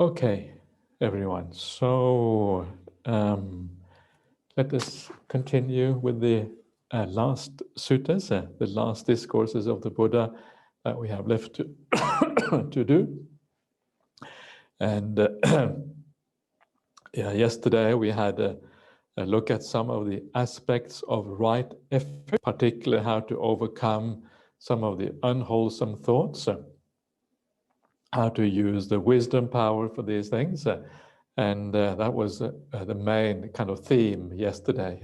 Okay, everyone. So let us continue with the last suttas, the last discourses of the Buddha that we have left to, to do. And yeah, yesterday we had a look at some of the aspects of right effort, particularly how to overcome some of the unwholesome thoughts, how to use the wisdom power for these things. And that was the main kind of theme yesterday.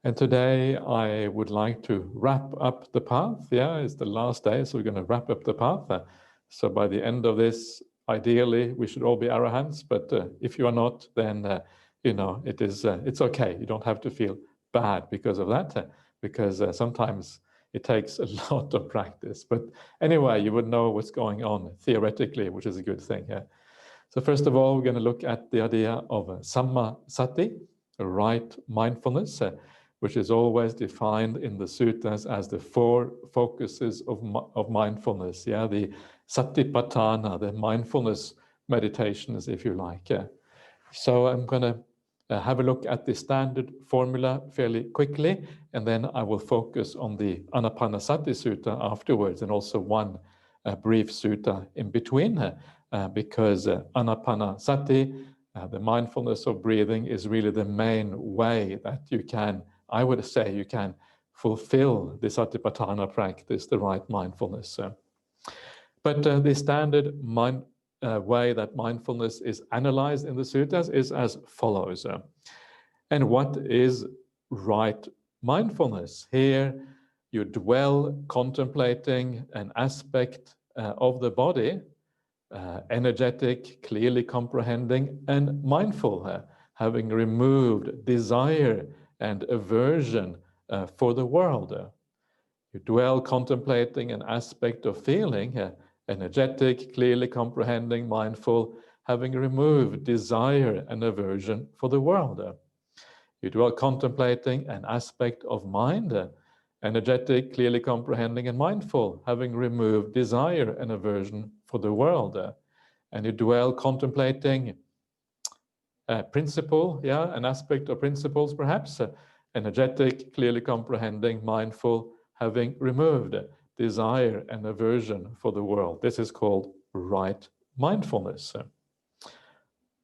And today I would like to wrap up the path. Yeah, it's the last day, so we're going to wrap up the path. So by the end of this, ideally, we should all be arahants. But if you are not, then it's okay. You don't have to feel bad because of that, because sometimes it takes a lot of practice. But anyway, you would know what's going on theoretically, which is a good thing. Yeah. So first of all, we're going to look at the idea of samma sati, right mindfulness, which is always defined in the suttas as the four focuses of mindfulness. Yeah, the satipatthana, the mindfulness meditations, if you like. So I'm going to have a look at the standard formula fairly quickly, and then I will focus on the Anapanasati Sutta afterwards, and also one brief sutta in between, because Anapanasati, the mindfulness of breathing, is really the main way that you can, I would say, you can fulfill the Satipatthana practice, the right mindfulness. But the standard way that mindfulness is analyzed in the suttas is as follows. And what is right mindfulness? Here you dwell contemplating an aspect of the body, energetic, clearly comprehending, and mindful, having removed desire and aversion for the world. You dwell contemplating an aspect of feeling, energetic, clearly comprehending, mindful, having removed desire and aversion for the world. You dwell contemplating an aspect of mind, energetic, clearly comprehending, and mindful, having removed desire and aversion for the world. And you dwell contemplating a principle, an aspect of principles perhaps, energetic, clearly comprehending, mindful, having removed desire and aversion for the world. This is called right mindfulness.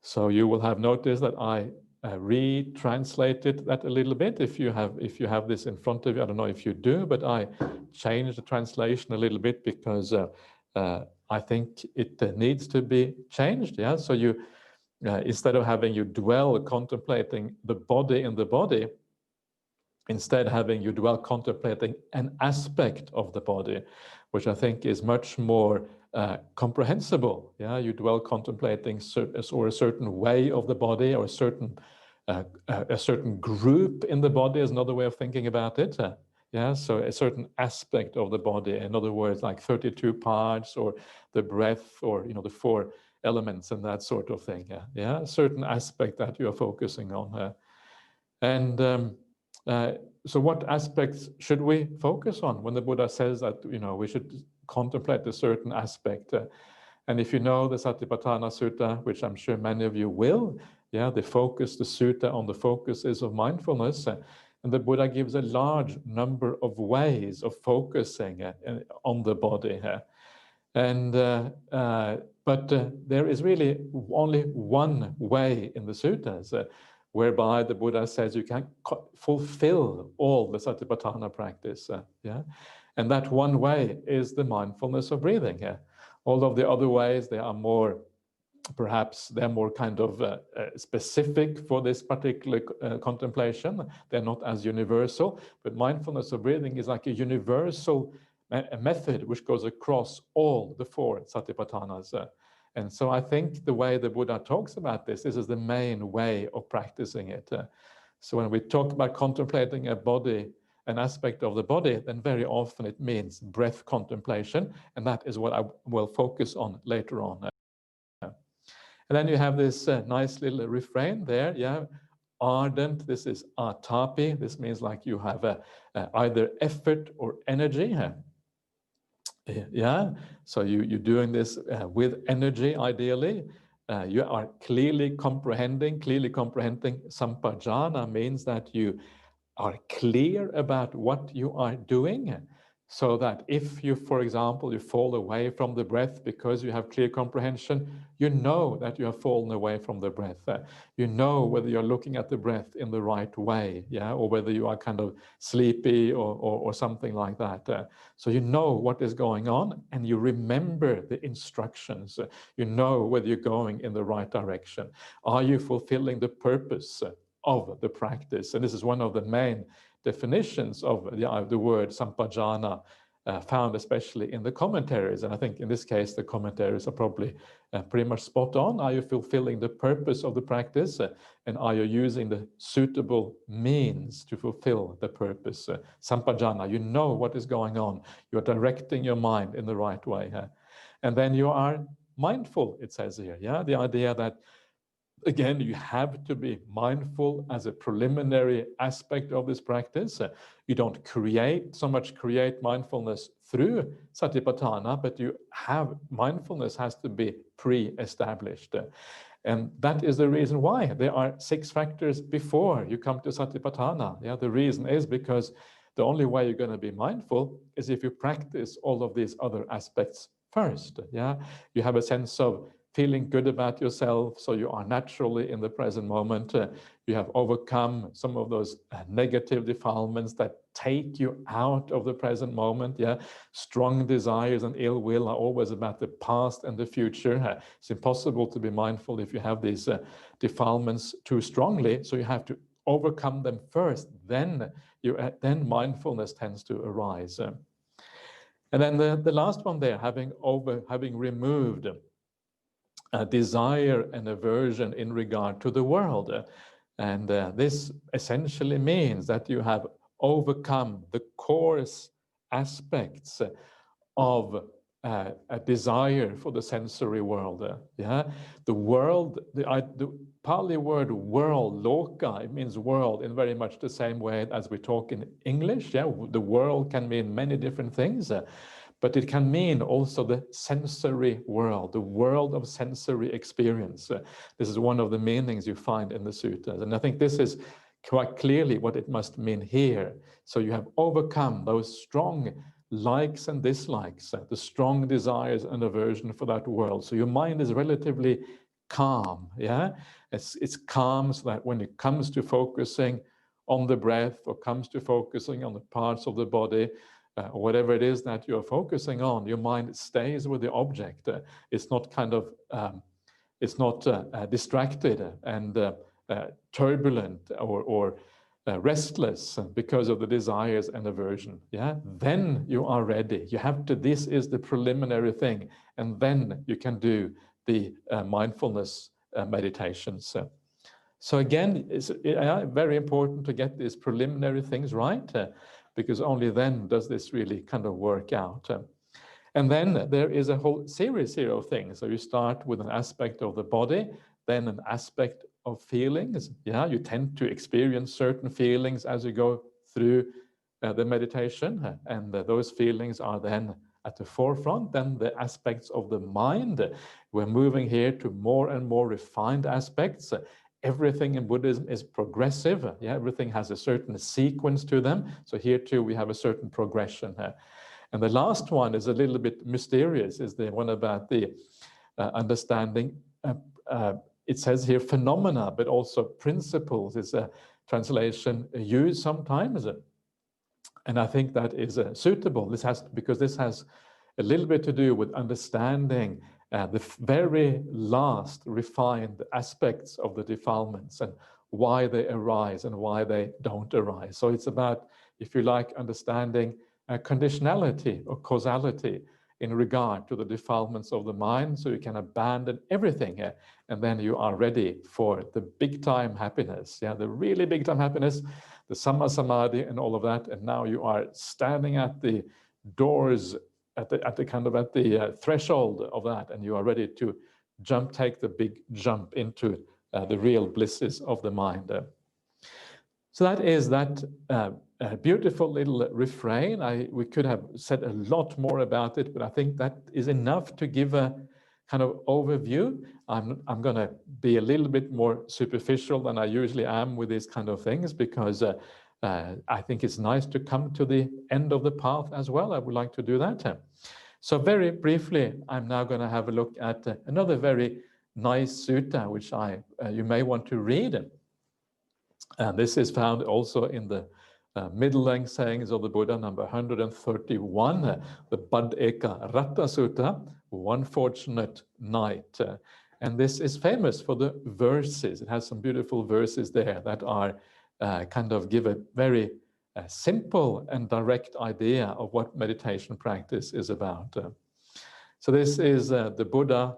So you will have noticed that I retranslated that a little bit. If you have this in front of you, I don't know if you do, but I changed the translation a little bit because I think it needs to be changed. Yeah, so you instead of having you dwell contemplating the body in the body, instead having you dwell contemplating an aspect of the body, which I think is much more comprehensible. Yeah, you dwell contemplating a certain way of the body, or a certain group in the body is another way of thinking about it. Yeah, so a certain aspect of the body, in other words, like 32 parts, or the breath, or the four elements and that sort of thing. Yeah, a certain aspect that you are focusing on. So what aspects should we focus on when the Buddha says that we should contemplate a certain aspect? And if you know the Satipatthana Sutta, which I'm sure many of you will, the sutta on the focuses of mindfulness, and the Buddha gives a large number of ways of focusing on the body. But there is really only one way in the suttas whereby the Buddha says you can fulfill all the Satipatthana practice. And that one way is the mindfulness of breathing. All of the other ways, they are more, perhaps they're more kind of specific for this particular contemplation. They're not as universal, but mindfulness of breathing is like a universal method which goes across all the four Satipatthanas. And so I think the way the Buddha talks about this is the main way of practicing it. So when we talk about contemplating a body, an aspect of the body, then very often it means breath contemplation, and that is what I will focus on later on. And then you have this nice little refrain there, ardent, this is atapi, this means like you have either effort or energy. So you're doing this with energy, ideally. You are clearly comprehending. Clearly comprehending sampajana means that you are clear about what you are doing, so that if you, for example, you fall away from the breath because you have clear comprehension, you know that you have fallen away from the breath. You know whether you're looking at the breath in the right way, yeah, or whether you are kind of sleepy or something like that. So you know what is going on, and you remember the instructions. You know whether you're going in the right direction. Are you fulfilling the purpose of the practice? And this is one of the main definitions of the word sampajana, found especially in the commentaries. And I think in this case, the commentaries are probably pretty much spot on. Are you fulfilling the purpose of the practice? And are you using the suitable means to fulfill the purpose? Sampajana, you know what is going on. You're directing your mind in the right way. And then you are mindful, it says here. Yeah, the idea that, again, you have to be mindful as a preliminary aspect of this practice. You don't create mindfulness through satipatthana, but you have mindfulness has to be pre-established. And that is the reason why there are 6 factors before you come to satipatthana. Yeah, the reason is because the only way you're going to be mindful is if you practice all of these other aspects first. Yeah, you have a sense of feeling good about yourself, so you are naturally in the present moment. You have overcome some of those negative defilements that take you out of the present moment. Yeah, strong desires and ill will are always about the past and the future. It's impossible to be mindful if you have these defilements too strongly. So you have to overcome them first. Then mindfulness tends to arise. And then the last one there, having removed a desire and aversion in regard to the world. And this essentially means that you have overcome the coarse aspects of a desire for the sensory world. Yeah, the world, the Pali word world, loka, it means world in very much the same way as we talk in English. Yeah, the world can mean many different things. But it can mean also the sensory world, the world of sensory experience. This is one of the meanings you find in the suttas. And I think this is quite clearly what it must mean here. So you have overcome those strong likes and dislikes, the strong desires and aversion for that world. So your mind is relatively calm, yeah? It's calm so that when it comes to focusing on the breath or comes to focusing on the parts of the body, or whatever it is that you're focusing on, your mind stays with the object. It's not kind of, distracted and turbulent or restless because of the desires and aversion. Yeah, then you are ready. You have to. This is the preliminary thing, and then you can do the mindfulness meditations. So again, it's very important to get these preliminary things right. Because only then does this really kind of work out. And then there is a whole series here of things. So you start with an aspect of the body, then an aspect of feelings. Yeah, you tend to experience certain feelings as you go through the meditation, and those feelings are then at the forefront. Then the aspects of the mind. We're moving here to more and more refined aspects. Everything in Buddhism is progressive. Yeah, everything has a certain sequence to them. So here too, we have a certain progression. And the last one is a little bit mysterious, is the one about the understanding. It says here phenomena, but also principles is a translation used sometimes. And I think that is suitable. Because this has a little bit to do with understanding the very last refined aspects of the defilements and why they arise and why they don't arise. So it's about, if you like, understanding conditionality or causality in regard to the defilements of the mind, so you can abandon everything here, and then you are ready for the big time happiness, yeah, the really big time happiness, the samma samadhi and all of that. And now you are standing at the doors, at the threshold of that, and you are ready to take the big jump into the real blisses of the mind. So that is that beautiful little refrain. We could have said a lot more about it, but I think that is enough to give a kind of overview. I'm going to be a little bit more superficial than I usually am with these kind of things, because I think it's nice to come to the end of the path as well. I would like to do that. So very briefly, I'm now going to have a look at another very nice sutta, which you may want to read. And this is found also in the middle-length sayings of the Buddha, number 131, the Bad-eka Ratta Sutta, One Fortunate Night. And this is famous for the verses. It has some beautiful verses there that are kind of give a very simple and direct idea of what meditation practice is about. So this is the Buddha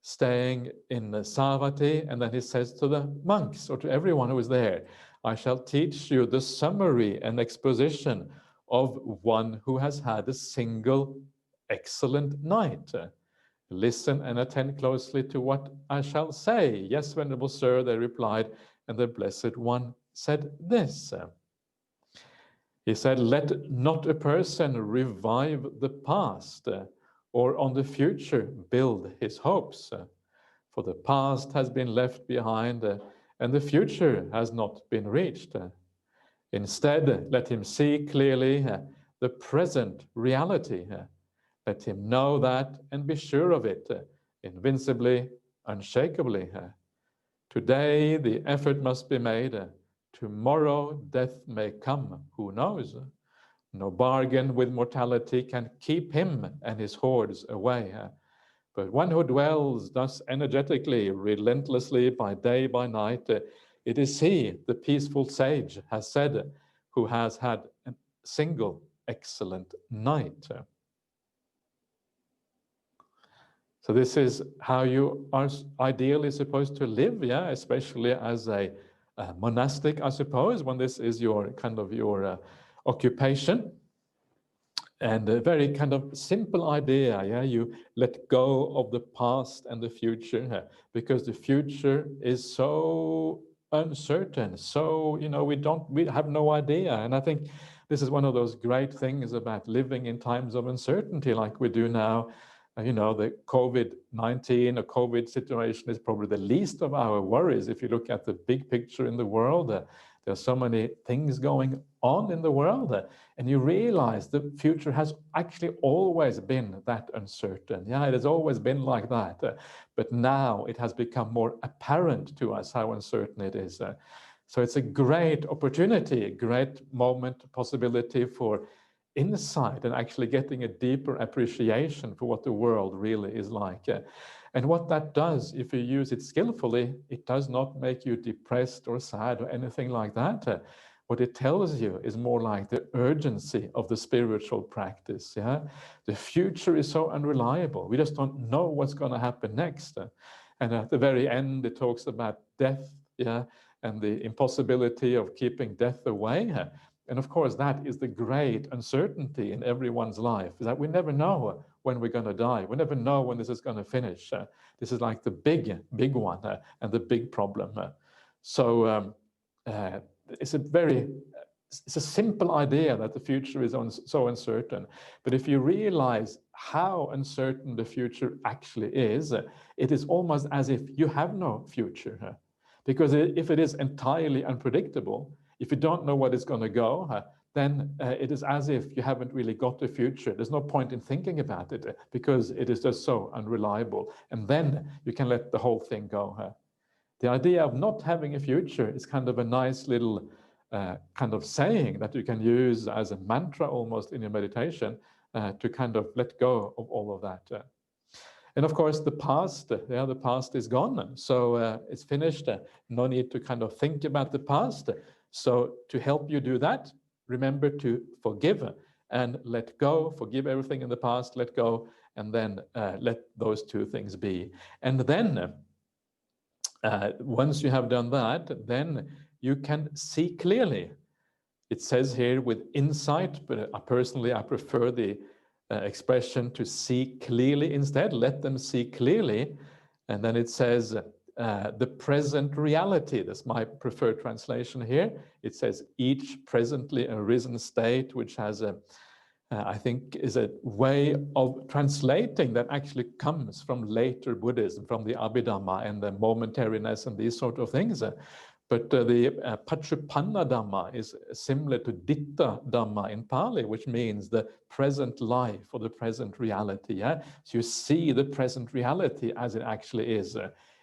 staying in Savatthi, and then he says to the monks, or to everyone who is there, I shall teach you the summary and exposition of one who has had a single excellent night. Listen and attend closely to what I shall say. Yes, Venerable Sir, they replied, and the Blessed One said this. He said, let not a person revive the past, or on the future build his hopes. For the past has been left behind, and the future has not been reached. Instead, let him see clearly the present reality. Let him know that and be sure of it, invincibly, unshakably. Today, the effort must be made. Tomorrow, death may come. Who knows? No bargain with mortality can keep him and his hordes away. But one who dwells thus energetically, relentlessly, by day, by night, it is he, the peaceful sage, has said, who has had a single excellent night. So this is how you are ideally supposed to live, yeah, especially as a monastic, I suppose, when this is your kind of your occupation. And a very kind of simple idea, yeah, you let go of the past and the future, because the future is so uncertain. So, you know, we have no idea. And I think this is one of those great things about living in times of uncertainty like we do now. You know, the COVID-19 or COVID situation is probably the least of our worries. If you look at the big picture in the world, there's so many things going on in the world, and you realize the future has actually always been that uncertain. Yeah, it has always been like that, but now it has become more apparent to us how uncertain it is. So it's a great opportunity, a great moment, possibility for insight and actually getting a deeper appreciation for what the world really is like. And what that does, if you use it skillfully, it does not make you depressed or sad or anything like that. What it tells you is more like the urgency of the spiritual practice. Yeah, the future is so unreliable. We just don't know what's going to happen next. And at the very end, it talks about death. Yeah, and the impossibility of keeping death away. And of course, that is the great uncertainty in everyone's life, is that we never know when we're going to die. We never know when this is going to finish. This is like the big one and the big problem. So it's a simple idea that the future is so uncertain. But if you realize how uncertain the future actually is, it is almost as if you have no future. Because if it is entirely unpredictable, if you don't know what is going to go, then it is as if you haven't really got a future. There's no point in thinking about it because it is just so unreliable. And then you can let the whole thing go. The idea of not having a future is kind of a nice little kind of saying that you can use as a mantra almost in your meditation to kind of let go of all of that. And of course, the past is gone. So it's finished. No need to kind of think about the past. So to help you do that, remember to forgive and let go, forgive everything in the past, let go, and then let those two things be. And then once you have done that, then you can see clearly. It says here with insight, but I prefer the expression to see clearly instead. Let them see clearly. And then it says the present reality. That's my preferred translation here. It says each presently arisen state which has I think is a way of translating that actually comes from later Buddhism, from the Abhidhamma and the momentariness and these sort of things. But the Paccuppanna Dhamma is similar to Ditta Dhamma in Pali, which means the present life or the present reality. Yeah? So you see the present reality as it actually is,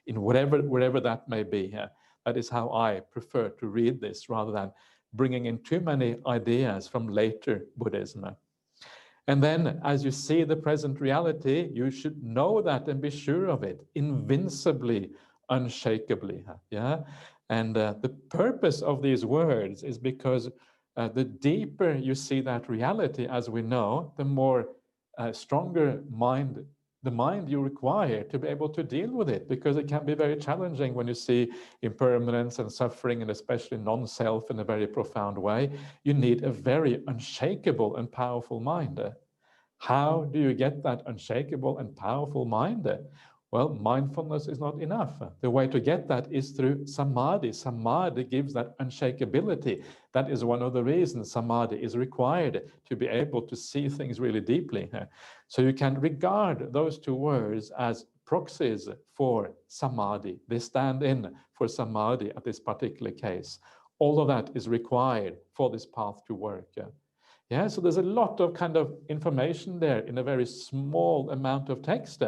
in wherever that may be. That is how I prefer to read this, rather than bringing in too many ideas from later Buddhism. And then, as you see the present reality, you should know that and be sure of it, invincibly, unshakably. Yeah, and the purpose of these words is because the deeper you see that reality, as we know, the more stronger the mind you require to be able to deal with it, because it can be very challenging when you see impermanence and suffering, and especially non-self in a very profound way. You need a very unshakable and powerful mind. How do you get that unshakable and powerful mind? Well, mindfulness is not enough. The way to get that is through samadhi. Samadhi gives that unshakability. That is one of the reasons samadhi is required, to be able to see things really deeply. So you can regard those two words as proxies for samadhi. They stand in for samadhi at this particular case. All of that is required for this path to work. Yeah, so there's a lot of kind of information there in a very small amount of text,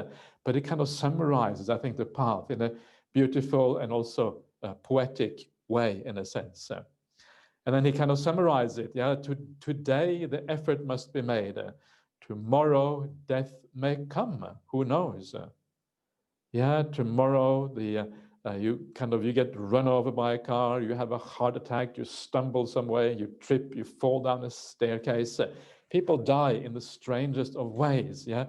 but it kind of summarizes, I think, the path in a beautiful and also poetic way, in a sense. And then he kind of summarizes it. Yeah, today the effort must be made. Tomorrow death may come. Who knows? Yeah, tomorrow you get run over by a car, you have a heart attack, you stumble somewhere, you trip, you fall down a staircase. People die in the strangest of ways. Yeah,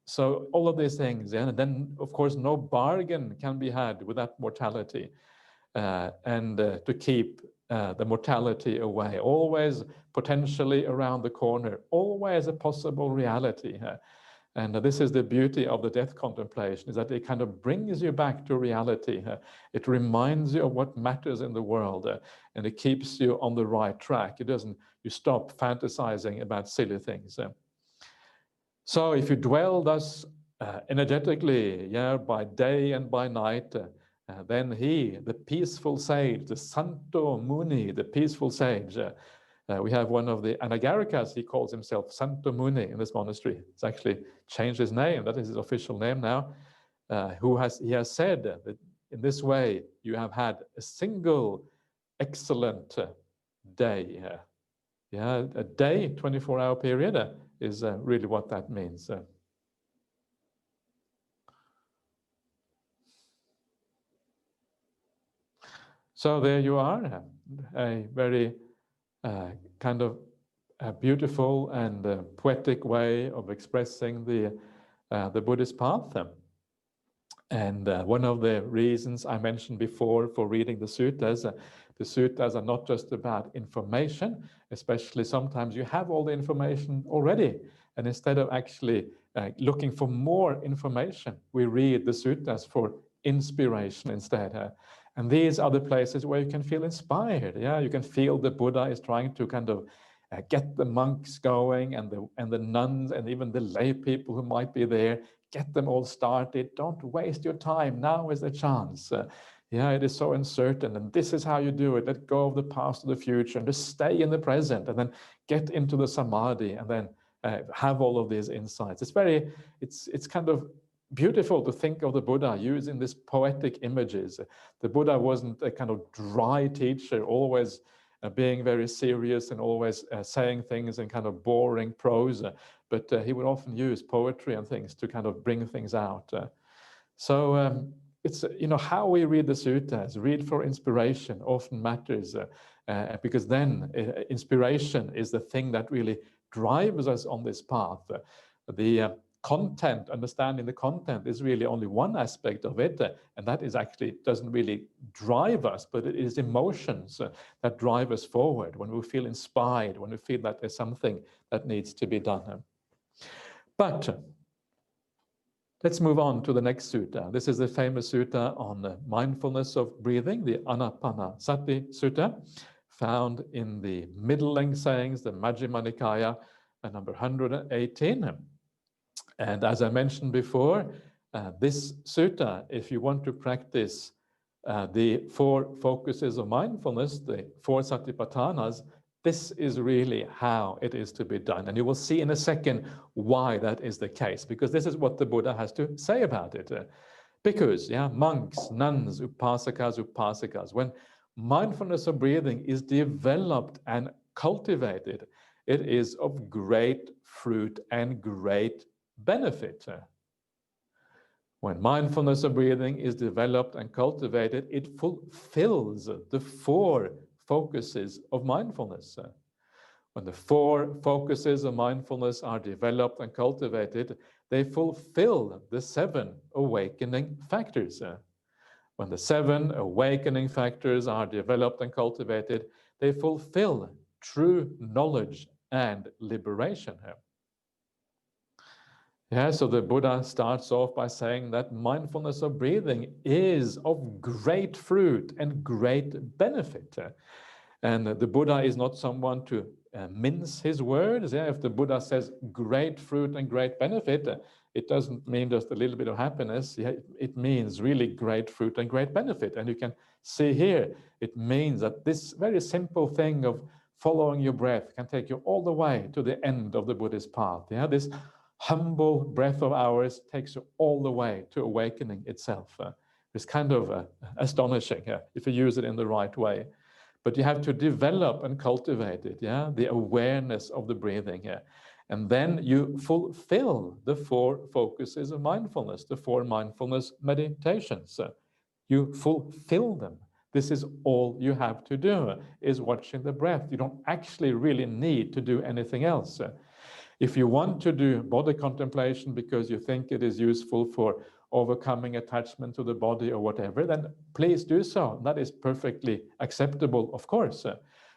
so all of these things. Yeah, and then of course no bargain can be had with that mortality, to keep the mortality away. Always potentially around the corner. Always a possible reality. And this is the beauty of the death contemplation, is that it kind of brings you back to reality. It reminds you of what matters in the world, and it keeps you on the right track. You stop fantasizing about silly things. So if you dwell thus energetically, yeah, by day and by night, then he, the peaceful sage, the Santo Muni, the peaceful sage, we have one of the Anagarikas, he calls himself Santo Muni in this monastery. He's actually changed his name, that is his official name now. He has said that in this way you have had a single excellent day. Yeah, a day, 24-hour period is really what that means. So there you are, a very kind of a beautiful and poetic way of expressing the Buddhist path. And one of the reasons I mentioned before for reading the suttas are not just about information, especially sometimes you have all the information already. And instead of actually looking for more information, we read the suttas for inspiration instead. And these are the places where you can feel inspired. Yeah, you can feel the Buddha is trying to kind of get the monks going, and the nuns, and even the lay people who might be there. Get them all started. Don't waste your time. Now is the chance. Yeah, it is so uncertain, and this is how you do it. Let go of the past and the future, and just stay in the present, and then get into the samadhi, and then have all of these insights. It's kind of beautiful to think of the Buddha using these poetic images. The Buddha wasn't a kind of dry teacher, always being very serious and always saying things in kind of boring prose, but he would often use poetry and things to kind of bring things out. So it's, how we read the suttas, read for inspiration, often matters, because then inspiration is the thing that really drives us on this path. The content, understanding the content, is really only one aspect of it, and that is actually doesn't really drive us, but it is emotions that drive us forward when we feel inspired, when we feel that there's something that needs to be done. But let's move on to the next sutta. This is the famous sutta on mindfulness of breathing, the Anapanasati Sutta. found in the middle-length sayings, the Majjhima Nikaya, number 118. And as I mentioned before, this sutta, if you want to practice the 4 focuses of mindfulness, the 4 satipatthanas, this is really how it is to be done. And you will see in a second why that is the case, because this is what the Buddha has to say about it. Because, monks, nuns, upasakas, when mindfulness of breathing is developed and cultivated, it is of great fruit and great benefit. When mindfulness of breathing is developed and cultivated, it fulfills the 4 focuses of mindfulness. When the 4 focuses of mindfulness are developed and cultivated, they fulfill the 7 awakening factors. When the 7 awakening factors are developed and cultivated, they fulfill true knowledge and liberation. So the Buddha starts off by saying that mindfulness of breathing is of great fruit and great benefit. And the Buddha is not someone to mince his words. If the Buddha says great fruit and great benefit, it doesn't mean just a little bit of happiness. It means really great fruit and great benefit. And you can see here, it means that this very simple thing of following your breath can take you all the way to the end of the Buddhist path. This humble breath of ours takes you all the way to awakening itself. It's kind of astonishing if you use it in the right way. But you have to develop and cultivate it, the awareness of the breathing here. And then you fulfill the 4 focuses of mindfulness, the 4 mindfulness meditations. You fulfill them. This is all you have to do, is watching the breath. You don't actually really need to do anything else. If you want to do body contemplation because you think it is useful for overcoming attachment to the body or whatever, then please do so. That is perfectly acceptable, of course.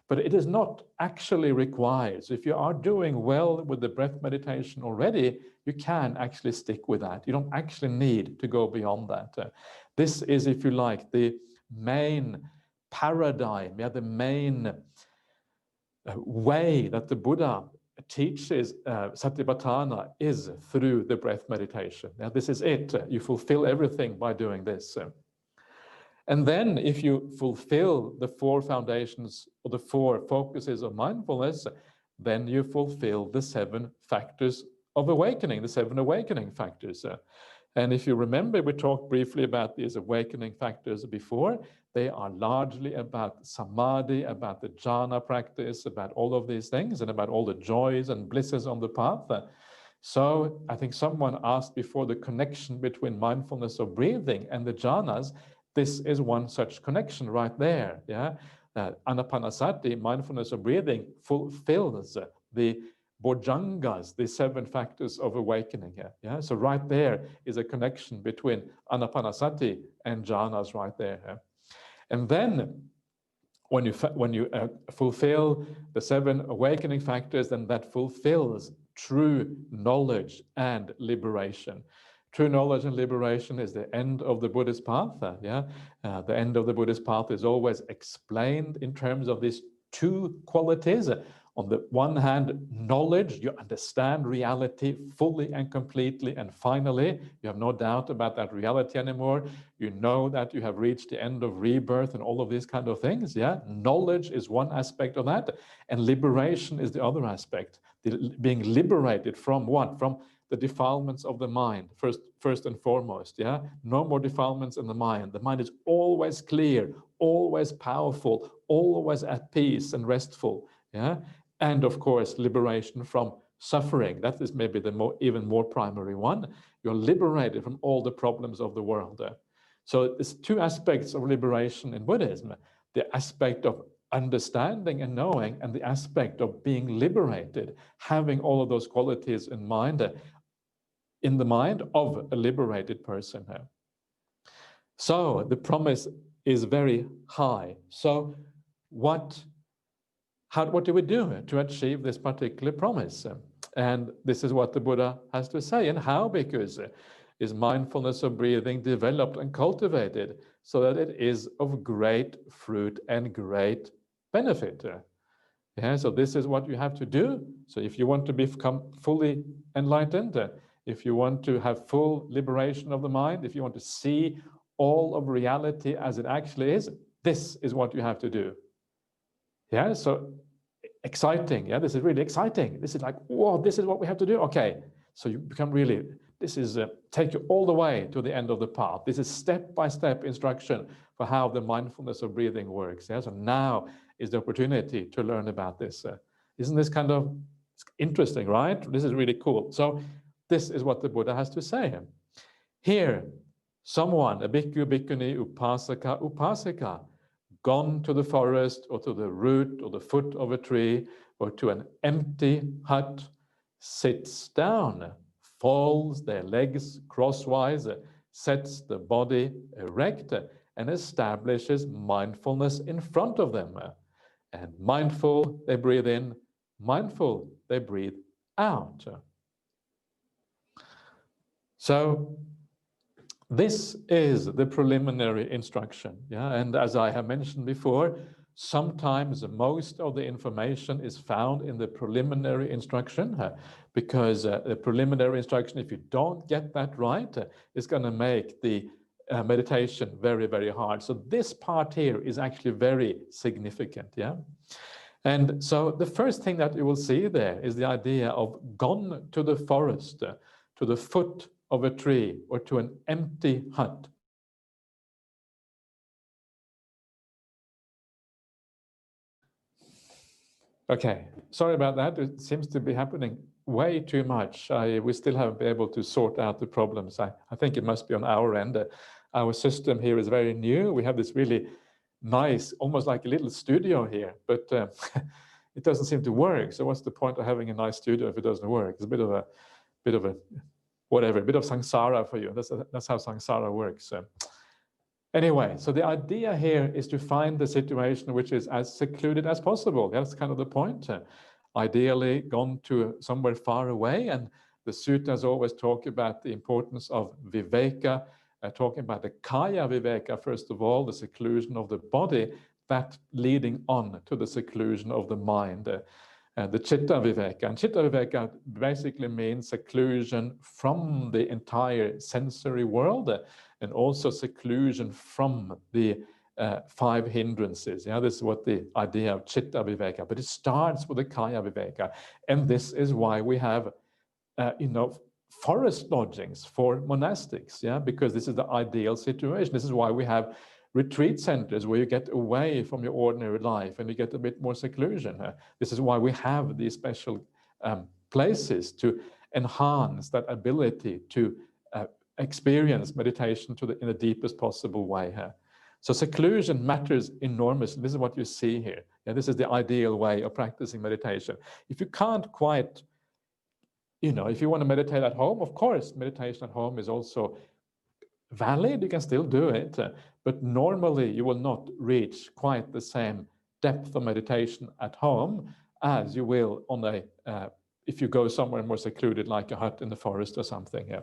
But it is not actually required. So if you are doing well with the breath meditation already, you can actually stick with that. You don't actually need to go beyond that. This is, if you like, the main paradigm, the main way that the Buddha teaches Satipatthana is through the breath meditation. Now, this is it. You fulfill everything by doing this. And then if you fulfill the 4 foundations or the 4 focuses of mindfulness, then you fulfill the 7 factors of awakening, the 7 awakening factors. And if you remember, we talked briefly about these awakening factors before. They are largely about samadhi, about the jhana practice, about all of these things, and about all the joys and blisses on the path. So I think someone asked before the connection between mindfulness of breathing and the jhanas. This is one such connection right there. Anapanasati, mindfulness of breathing, fulfills the bojjhangas, the 7 factors of awakening here. So right there is a connection between anapanasati and jhanas right there. And then when you fulfill the 7 awakening factors, then that fulfills true knowledge and liberation. True knowledge and liberation is the end of the Buddhist path. The end of the Buddhist path is always explained in terms of these 2 qualities. On the one hand, knowledge, you understand reality fully and completely, and finally, you have no doubt about that reality anymore. You know that you have reached the end of rebirth and all of these kind of things. Knowledge is one aspect of that, and liberation is the other aspect. Being liberated from what? From the defilements of the mind, first and foremost. No more defilements in the mind. The mind is always clear, always powerful, always at peace and restful. And of course, liberation from suffering. That is maybe the even more primary one. You're liberated from all the problems of the world. So there's 2 aspects of liberation in Buddhism: the aspect of understanding and knowing, and the aspect of being liberated, having all of those qualities in mind, in the mind of a liberated person. So the promise is very high. So what do we do to achieve this particular promise? And this is what the Buddha has to say. And how? Because is mindfulness of breathing developed and cultivated so that it is of great fruit and great benefit. Yeah, so this is what you have to do. So if you want to become fully enlightened, if you want to have full liberation of the mind, if you want to see all of reality as it actually is, this is what you have to do. Yeah, so exciting. Yeah, this is really exciting. This is like, whoa, this is what we have to do. Okay, so you become really, this is take you all the way to the end of the path. This is step-by-step instruction for how the mindfulness of breathing works. Yeah, so now is the opportunity to learn about this. Isn't this kind of interesting, right? This is really cool. So this is what the Buddha has to say. Here, someone, a bhikkhu, bhikkhuni, upasaka, upasika, gone to the forest or to the root or the foot of a tree or to an empty hut, sits down, folds their legs crosswise, sets the body erect, and establishes mindfulness in front of them. And mindful, they breathe in, mindful, they breathe out. So this is the preliminary instruction. Yeah? And as I have mentioned before, sometimes most of the information is found in the preliminary instruction because the preliminary instruction, if you don't get that right, is going to make the meditation very, very hard. So this part here is actually very significant. Yeah. And so the first thing that you will see there is the idea of gone to the forest, to the foot of a tree, or to an empty hut. Okay, sorry about that. It seems to be happening way too much. We still haven't been able to sort out the problems. I think it must be on our end. Our system here is very new. We have this really nice, almost like a little studio here, but it doesn't seem to work. So what's the point of having a nice studio if it doesn't work? It's a bit of a whatever, a bit of samsara for you. That's how samsara works. Anyway, so the idea here is to find the situation which is as secluded as possible. That's kind of the point. Ideally, gone to somewhere far away. And the suttas always talk about the importance of viveka, talking about the kaya viveka, first of all, the seclusion of the body, that leading on to the seclusion of the mind. The chitta viveka. And chitta viveka basically means seclusion from the entire sensory world and also seclusion from the five hindrances. Yeah, this is what the idea of chitta viveka, but it starts with the kaya viveka. And this is why we have, forest lodgings for monastics, yeah, because this is the ideal situation. This is why we have retreat centers where you get away from your ordinary life and you get a bit more seclusion. This is why we have these special places to enhance that ability to experience meditation in the deepest possible way. So seclusion matters enormously. This is what you see here. Yeah, this is the ideal way of practicing meditation. If you can't quite, if you want to meditate at home, of course, meditation at home is also valid. You can still do it, but normally you will not reach quite the same depth of meditation at home as you will on if you go somewhere more secluded, like a hut in the forest or something. Yeah.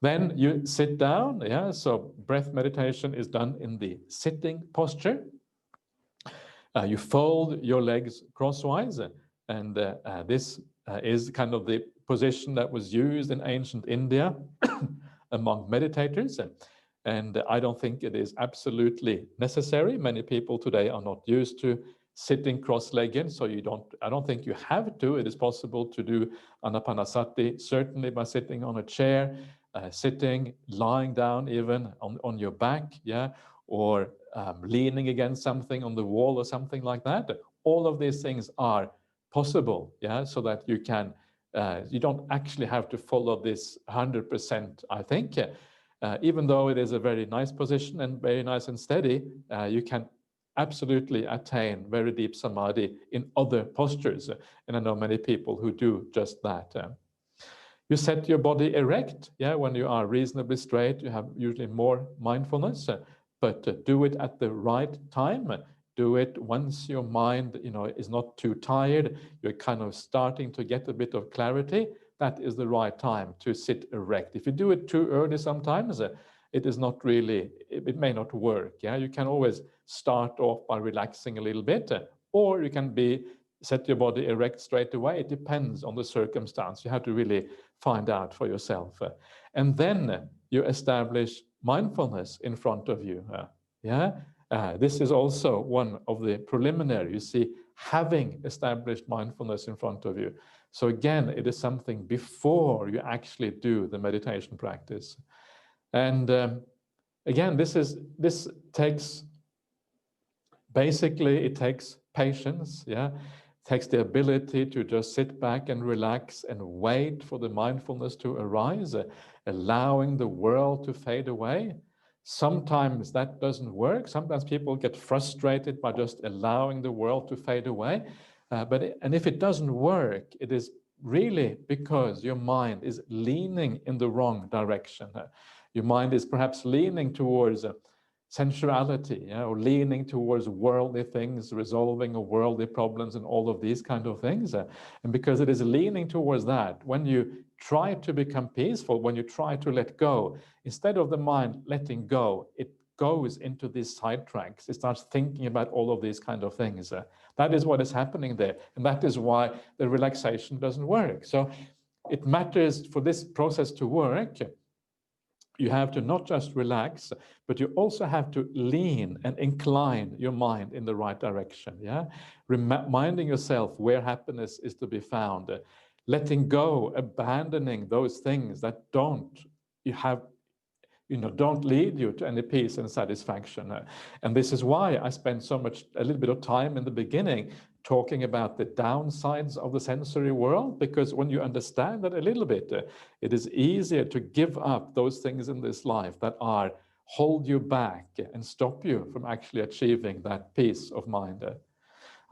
Then you sit down. Yeah. So breath meditation is done in the sitting posture. You fold your legs crosswise, and this is kind of the position that was used in ancient India among meditators. And I don't think it is absolutely necessary. Many people today are not used to sitting cross-legged, so I don't think you have to. It is possible to do anapanasati, certainly by sitting on a chair, sitting, lying down even on your back, yeah, or leaning against something on the wall or something like that. All of these things are possible, yeah, so that you can, you don't actually have to follow this 100%, I think. Even though it is a very nice position and very nice and steady, you can absolutely attain very deep samadhi in other postures. And I know many people who do just that. You set your body erect. Yeah, when you are reasonably straight, you have usually more mindfulness, but do it at the right time. Do it once your mind, is not too tired. You're kind of starting to get a bit of clarity. That is the right time to sit erect. If you do it too early sometimes, it is not really, it may not work. Yeah, you can always start off by relaxing a little bit, or you can set your body erect straight away. It depends on the circumstance. You have to really find out for yourself. And then you establish mindfulness in front of you. This is also one of the preliminary, you see, having established mindfulness in front of you. So again, it is something before you actually do the meditation practice. And again, this takes, basically it takes patience, it takes the ability to just sit back and relax and wait for the mindfulness to arise, allowing the world to fade away. Sometimes that doesn't work. Sometimes people get frustrated by just allowing the world to fade away. And if it doesn't work, it is really because your mind is leaning in the wrong direction. Your mind is perhaps leaning towards sensuality, or leaning towards worldly things, resolving of worldly problems and all of these kind of things. And because it is leaning towards that, when you try to become peaceful, when you try to let go, instead of the mind letting go, it goes into these sidetracks. It starts thinking about all of these kind of things. That is what is happening there. And that is why the relaxation doesn't work. So it matters for this process to work. You have to not just relax, but you also have to lean and incline your mind in the right direction. Reminding yourself where happiness is to be found, letting go, abandoning those things that don't lead you to any peace and satisfaction. And this is why I spent a little bit of time in the beginning talking about the downsides of the sensory world, because when you understand that a little bit, it is easier to give up those things in this life that hold you back and stop you from actually achieving that peace of mind.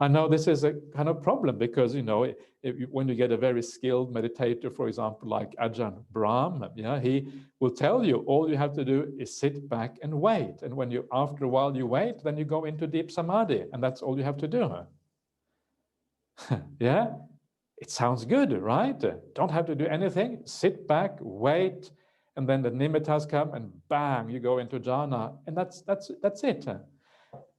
I know this is a kind of problem because, when you get a very skilled meditator, for example, like Ajahn Brahmali, he will tell you all you have to do is sit back and wait. And when after a while you wait, then you go into deep samadhi, and that's all you have to do. It sounds good, right? Don't have to do anything. Sit back, wait, and then the nimittas come, and bang, you go into jhana, and that's it.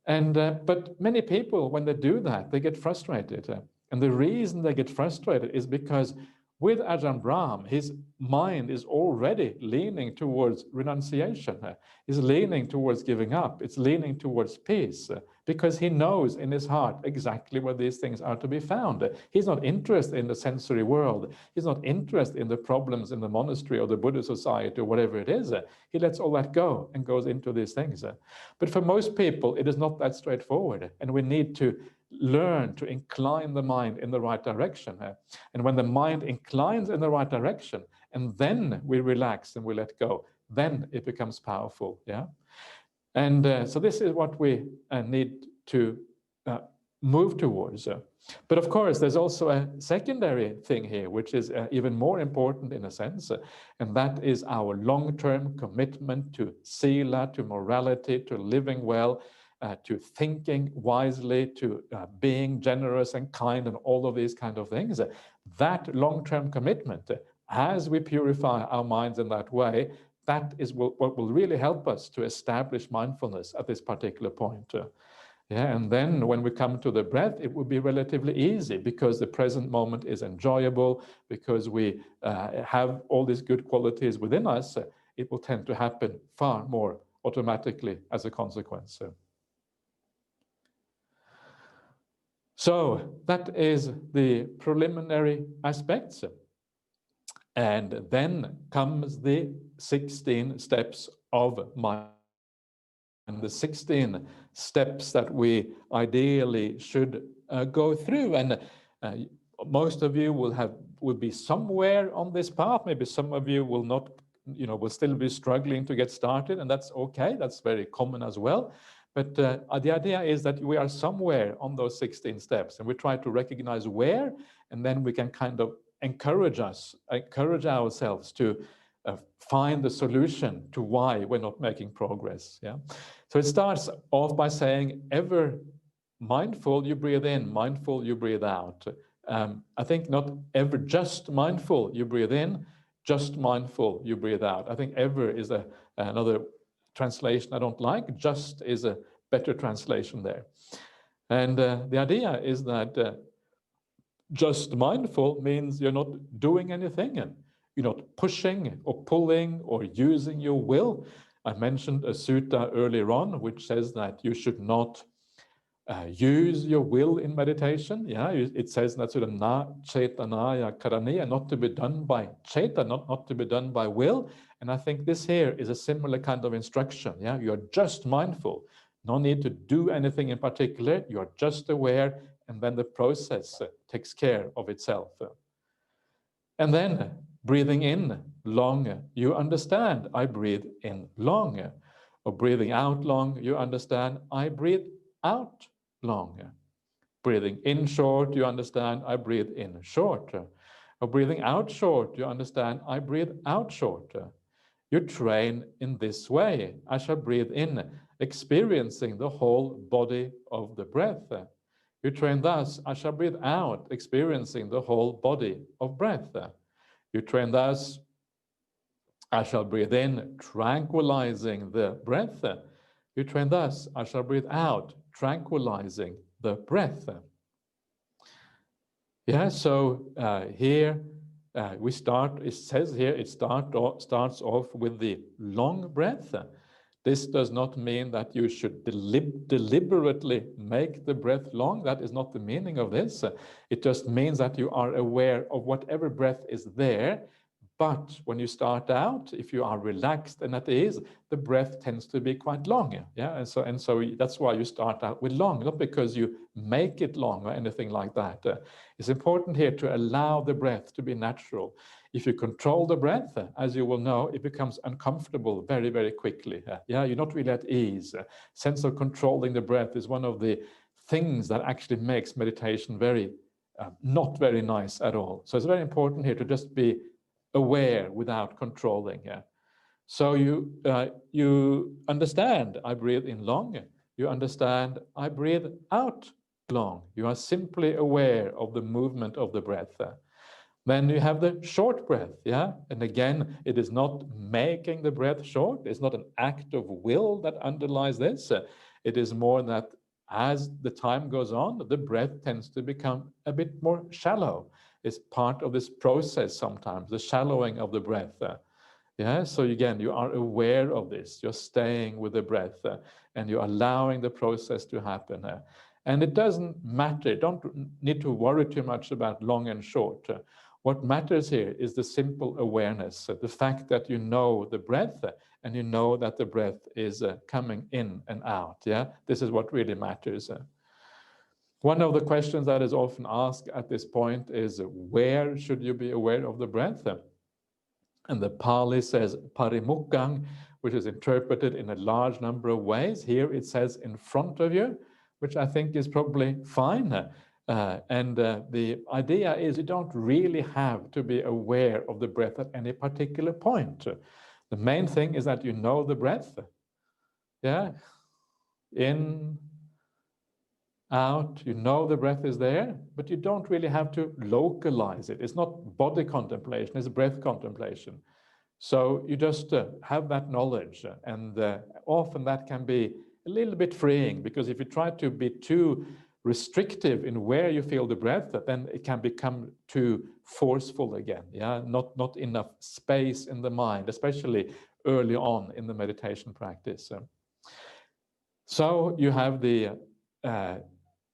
And but many people, when they do that, they get frustrated. And the reason they get frustrated is because with Ajahn Brahm, his mind is already leaning towards renunciation. He's leaning towards giving up. It's leaning towards peace, because he knows in his heart exactly where these things are to be found. He's not interested in the sensory world. He's not interested in the problems in the monastery or the Buddhist society or whatever it is. He lets all that go and goes into these things. But for most people, it is not that straightforward. And we need to learn to incline the mind in the right direction. And when the mind inclines in the right direction, and then we relax and we let go, then it becomes powerful. And so this is what we need to move towards. But of course, there's also a secondary thing here, which is even more important in a sense, and that is our long-term commitment to sila, to morality, to living well, to thinking wisely, to being generous and kind, and all of these kind of things. That long-term commitment, as we purify our minds in that way, that is what will really help us to establish mindfulness at this particular point. And then when we come to the breath, it will be relatively easy because the present moment is enjoyable, because we have all these good qualities within us. It will tend to happen far more automatically as a consequence. So that is the preliminary aspects. And then comes the 16 steps of mindfulness. And the 16 steps that we ideally should go through. And most of you will be somewhere on this path. Maybe some of you will not, will still be struggling to get started, and that's okay. That's very common as well. But the idea is that we are somewhere on those 16 steps, and we try to recognize where, and then we can kind of encourage ourselves to find the solution to why we're not making progress. So it starts off by saying, ever mindful, you breathe in, mindful, you breathe out. I think not ever just mindful, you breathe in, just mindful, you breathe out. I think ever is another translation I don't like. Just is a better translation there. And the idea is that just mindful means you're not doing anything. You're not pushing or pulling or using your will. I mentioned a sutta earlier on, which says that you should not use your will in meditation. Yeah, it says that sort of na chetanaya karaniya, not to be done by cheta, not to be done by will. And I think this here is a similar kind of instruction. Yeah, you're just mindful. No need to do anything in particular. You're just aware, and then the process takes care of itself. And then breathing in long, you understand, I breathe in long. Or breathing out long, you understand, I breathe out long. Breathing in short, you understand, I breathe in short. Or breathing out short, you understand, I breathe out short. You train in this way. I shall breathe in, experiencing the whole body of the breath. You train thus, I shall breathe out, experiencing the whole body of breath. You train thus, I shall breathe in, tranquilizing the breath. You train thus, I shall breathe out, tranquilizing the breath. Yeah, so here we start, it says here, it starts off with the long breath. This does not mean that you should deliberately make the breath long. That is not the meaning of this. It just means that you are aware of whatever breath is there. But when you start out, if you are relaxed and at ease, the breath tends to be quite long. Yeah, and so that's why you start out with long, not because you make it long or anything like that. It's important here to allow the breath to be natural. If you control the breath, as you will know, it becomes uncomfortable very, very quickly. Yeah, you're not really at ease. Sense of controlling the breath is one of the things that actually makes meditation very, not very nice at all. So it's very important here to just be aware without controlling. Yeah. So you understand, I breathe in long. You understand, I breathe out long. You are simply aware of the movement of the breath. Then you have the short breath, yeah? And again, it is not making the breath short. It's not an act of will that underlies this. It is more that as the time goes on, the breath tends to become a bit more shallow. It's part of this process sometimes, the shallowing of the breath. Yeah, so again, you are aware of this. You're staying with the breath and you're allowing the process to happen. And it doesn't matter. Don't need to worry too much about long and short. What matters here is the simple awareness, the fact that you know the breath and you know that the breath is coming in and out. Yeah, this is what really matters. One of the questions that is often asked at this point is, where should you be aware of the breath? And the Pali says parimukkang, which is interpreted in a large number of ways. Here it says in front of you, which I think is probably fine. The idea is you don't really have to be aware of the breath at any particular point. The main thing is that you know the breath. Yeah, in, out, you know the breath is there, but you don't really have to localize it. It's not body contemplation, it's breath contemplation. So you just have that knowledge, and often that can be a little bit freeing, because if you try to be too restrictive in where you feel the breath, then it can become too forceful again. Yeah, not enough space in the mind, especially early on in the meditation practice. So you have the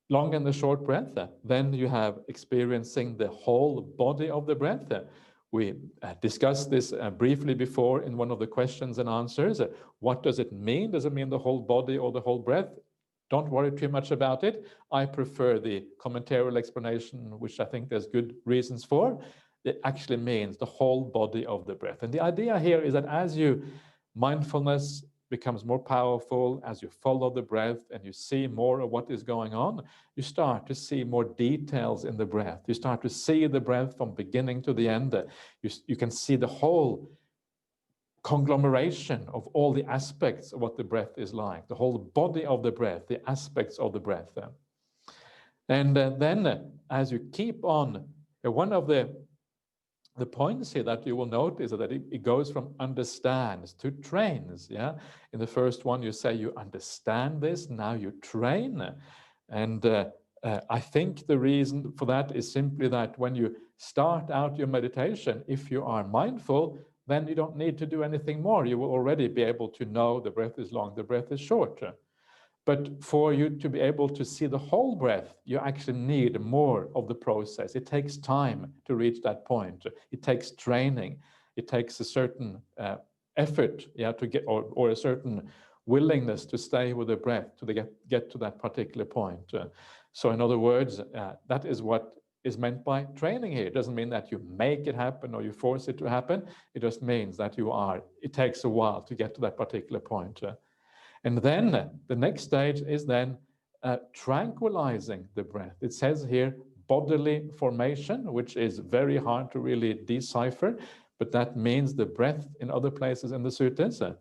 long and the short breath. Then you have experiencing the whole body of the breath. We discussed this briefly before in one of the questions and answers. What does it mean? Does it mean the whole body or the whole breath? Don't worry too much about it. I prefer the commentarial explanation, which I think there's good reasons for. It actually means the whole body of the breath. And the idea here is that as mindfulness becomes more powerful, as you follow the breath and you see more of what is going on, you start to see more details in the breath. You start to see the breath from beginning to the end. You can see the whole conglomeration of all the aspects of what the breath is like, the whole body of the breath, the aspects of the breath. And then as you keep on, one of the the points here that you will notice are that it goes from understands to trains. Yeah, in the first one you say you understand this, now you train, and I think the reason for that is simply that when you start out your meditation, if you are mindful, then you don't need to do anything more. You will already be able to know the breath is long, the breath is short. But for you to be able to see the whole breath, you actually need more of the process. It takes time to reach that point. It takes training. It takes a certain effort, yeah, to get, or a certain willingness to stay with the breath to get to that particular point. So in other words, that is what is meant by training here. It doesn't mean that you make it happen or you force it to happen. It just means that it takes a while to get to that particular point. And then the next stage is then tranquilizing the breath. It says here bodily formation, which is very hard to really decipher, but that means the breath in other places in the suttas.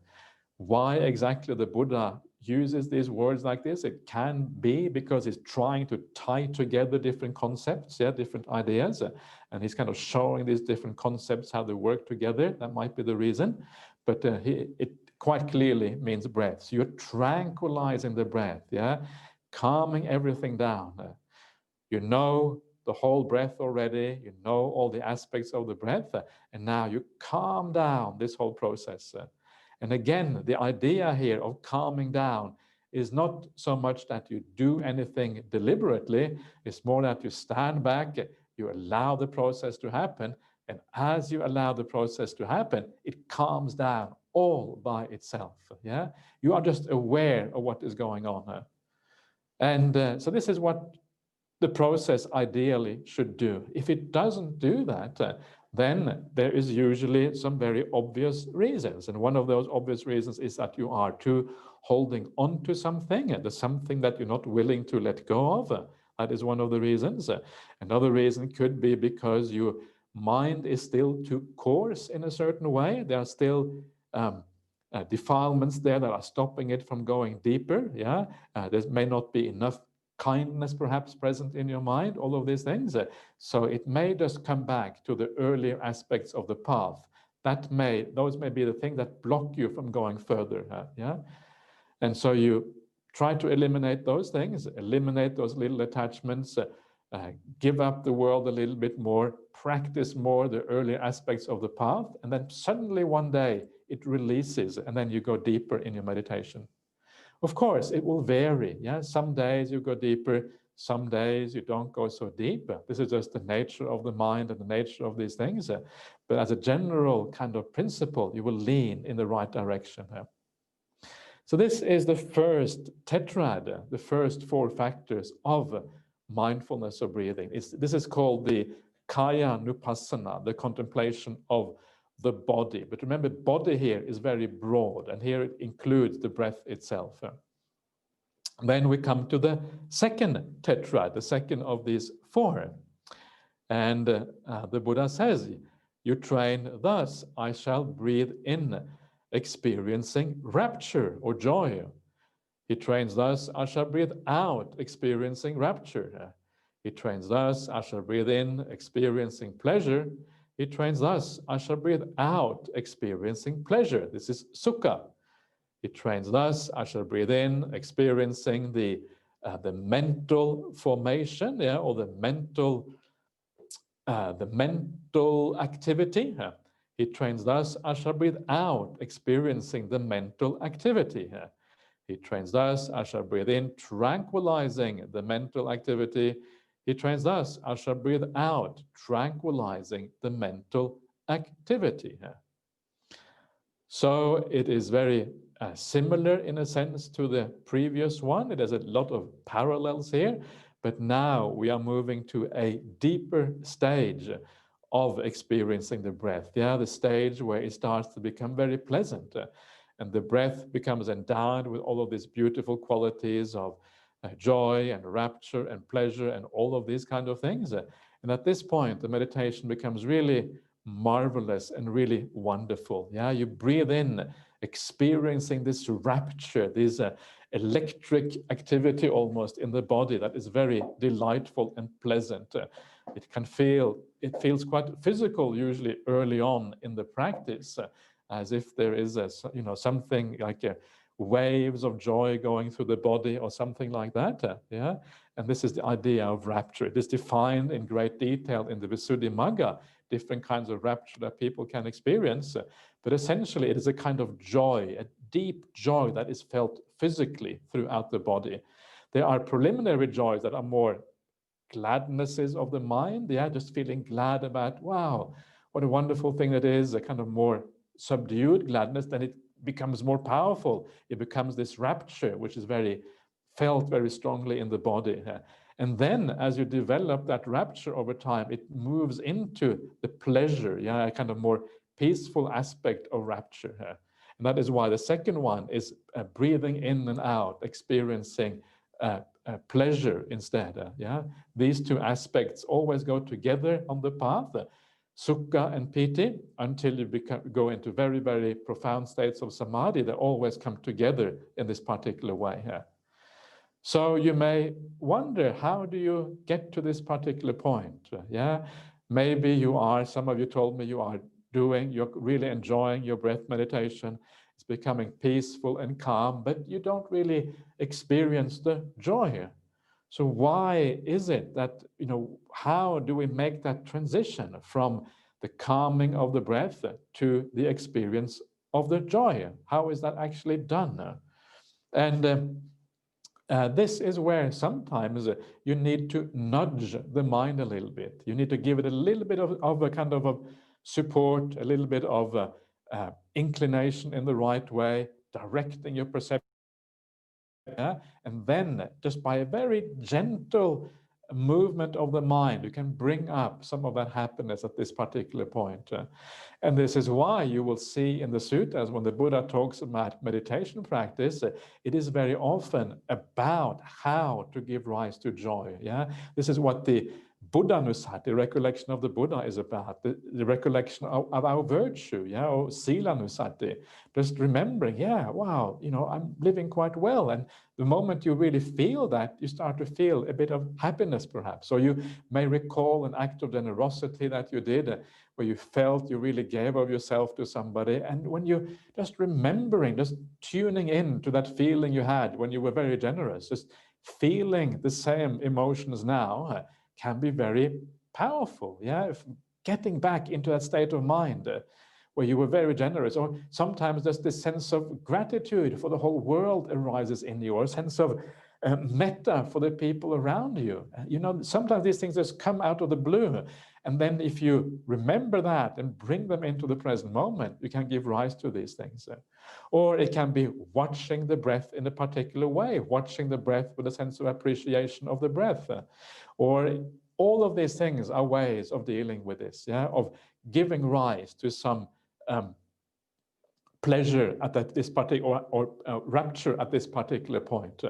Why exactly the Buddha uses these words like this? It can be because he's trying to tie together different concepts, yeah, different ideas, and he's kind of showing these different concepts how they work together. That might be the reason, but it quite clearly means breath. So you're tranquilizing the breath, yeah, calming everything down. You know the whole breath already, you know all the aspects of the breath, and now you calm down this whole process. And again, the idea here of calming down is not so much that you do anything deliberately, it's more that you stand back, you allow the process to happen, and as you allow the process to happen, it calms down all by itself. Yeah, you are just aware of what is going on. And so this is what the process ideally should do. If it doesn't do that, then there is usually some very obvious reasons. And one of those obvious reasons is that you are too holding on to something, and there's something that you're not willing to let go of. That is one of the reasons. Another reason could be because your mind is still too coarse in a certain way. There are still defilements there that are stopping it from going deeper. Yeah, there may not be enough kindness perhaps present in your mind, all of these things. So it may just come back to the earlier aspects of the path. Those may be the things that block you from going further. Yeah. And so you try to eliminate those things, eliminate those little attachments, give up the world a little bit more, practice more the earlier aspects of the path, and then suddenly one day it releases, and then you go deeper in your meditation. Of course, it will vary. Yeah, some days you go deeper, some days you don't go so deep. This is just the nature of the mind and the nature of these things. But as a general kind of principle, you will lean in the right direction. So this is the first tetrad, the first four factors of mindfulness of breathing. This is called the kaya nupassana, the contemplation of the body. But remember, body here is very broad, and here it includes the breath itself. Then we come to the second tetrad, the second of these four. And the Buddha says, you train thus, I shall breathe in, experiencing rapture or joy. He trains thus, I shall breathe out, experiencing rapture. He trains thus, I shall breathe in, experiencing pleasure. He trains thus, I shall breathe out, experiencing pleasure. This is sukha. He trains thus, I shall breathe in, experiencing the mental formation, yeah, or the mental activity. He trains thus, I shall breathe out, experiencing the mental activity. He trains thus, I shall breathe in, tranquilizing the mental activity. He trains thus, I shall breathe out, tranquilizing the mental activity. So it is very similar in a sense to the previous one. It has a lot of parallels here, but now we are moving to a deeper stage of experiencing the breath. Yeah, the stage where it starts to become very pleasant. And the breath becomes endowed with all of these beautiful qualities of joy and rapture and pleasure and all of these kind of things. And at this point, the meditation becomes really marvelous and really wonderful. Yeah, you breathe in, experiencing this rapture, this electric activity almost in the body that is very delightful and pleasant. It feels quite physical usually early on in the practice, as if there is something like waves of joy going through the body or something like that. Yeah, and this is the idea of rapture. It is defined in great detail in the Visuddhimagga, different kinds of rapture that people can experience. But essentially, it is a kind of joy, a deep joy that is felt physically throughout the body. There are preliminary joys that are more gladnesses of the mind. Yeah, just feeling glad about, wow, what a wonderful thing that is, a kind of more subdued gladness. Then it becomes more powerful. It becomes this rapture, which is felt very strongly in the body. And then as you develop that rapture over time, it moves into the pleasure, yeah, a kind of more peaceful aspect of rapture. And that is why the second one is breathing in and out, experiencing pleasure instead. Yeah, these two aspects always go together on the path, sukha and piti, until you go into very, very profound states of samadhi. They always come together in this particular way. So you may wonder, how do you get to this particular point? Yeah, maybe some of you told me you're really enjoying your breath meditation. It's becoming peaceful and calm, but you don't really experience the joy. So why is it that, how do we make that transition from the calming of the breath to the experience of the joy? How is that actually done? And this is where sometimes you need to nudge the mind a little bit. You need to give it a little bit of a kind of a support, a little bit of inclination in the right way, directing your perception. And then just by a very gentle movement of the mind, you can bring up some of that happiness at this particular point. And this is why you will see in the suttas, when the Buddha talks about meditation practice, it is very often about how to give rise to joy. Yeah, this is what the Buddha-nusati, recollection of the Buddha, is about, the recollection of our virtue, yeah, or sila-nusati, just remembering, yeah, wow, I'm living quite well. And the moment you really feel that, you start to feel a bit of happiness, perhaps. Or you may recall an act of generosity that you did, where you felt you really gave of yourself to somebody. And when you just remembering, just tuning in to that feeling you had when you were very generous, just feeling the same emotions now can be very powerful. Yeah, getting back into that state of mind where you were very generous. Or sometimes there's this sense of gratitude for the whole world arises in you, or a sense of metta for the people around you. Sometimes these things just come out of the blue. And then if you remember that and bring them into the present moment, you can give rise to these things. Or it can be watching the breath in a particular way, watching the breath with a sense of appreciation of the breath. Or all of these things are ways of dealing with this, yeah, of giving rise to some pleasure at this particular, or rapture at this particular point.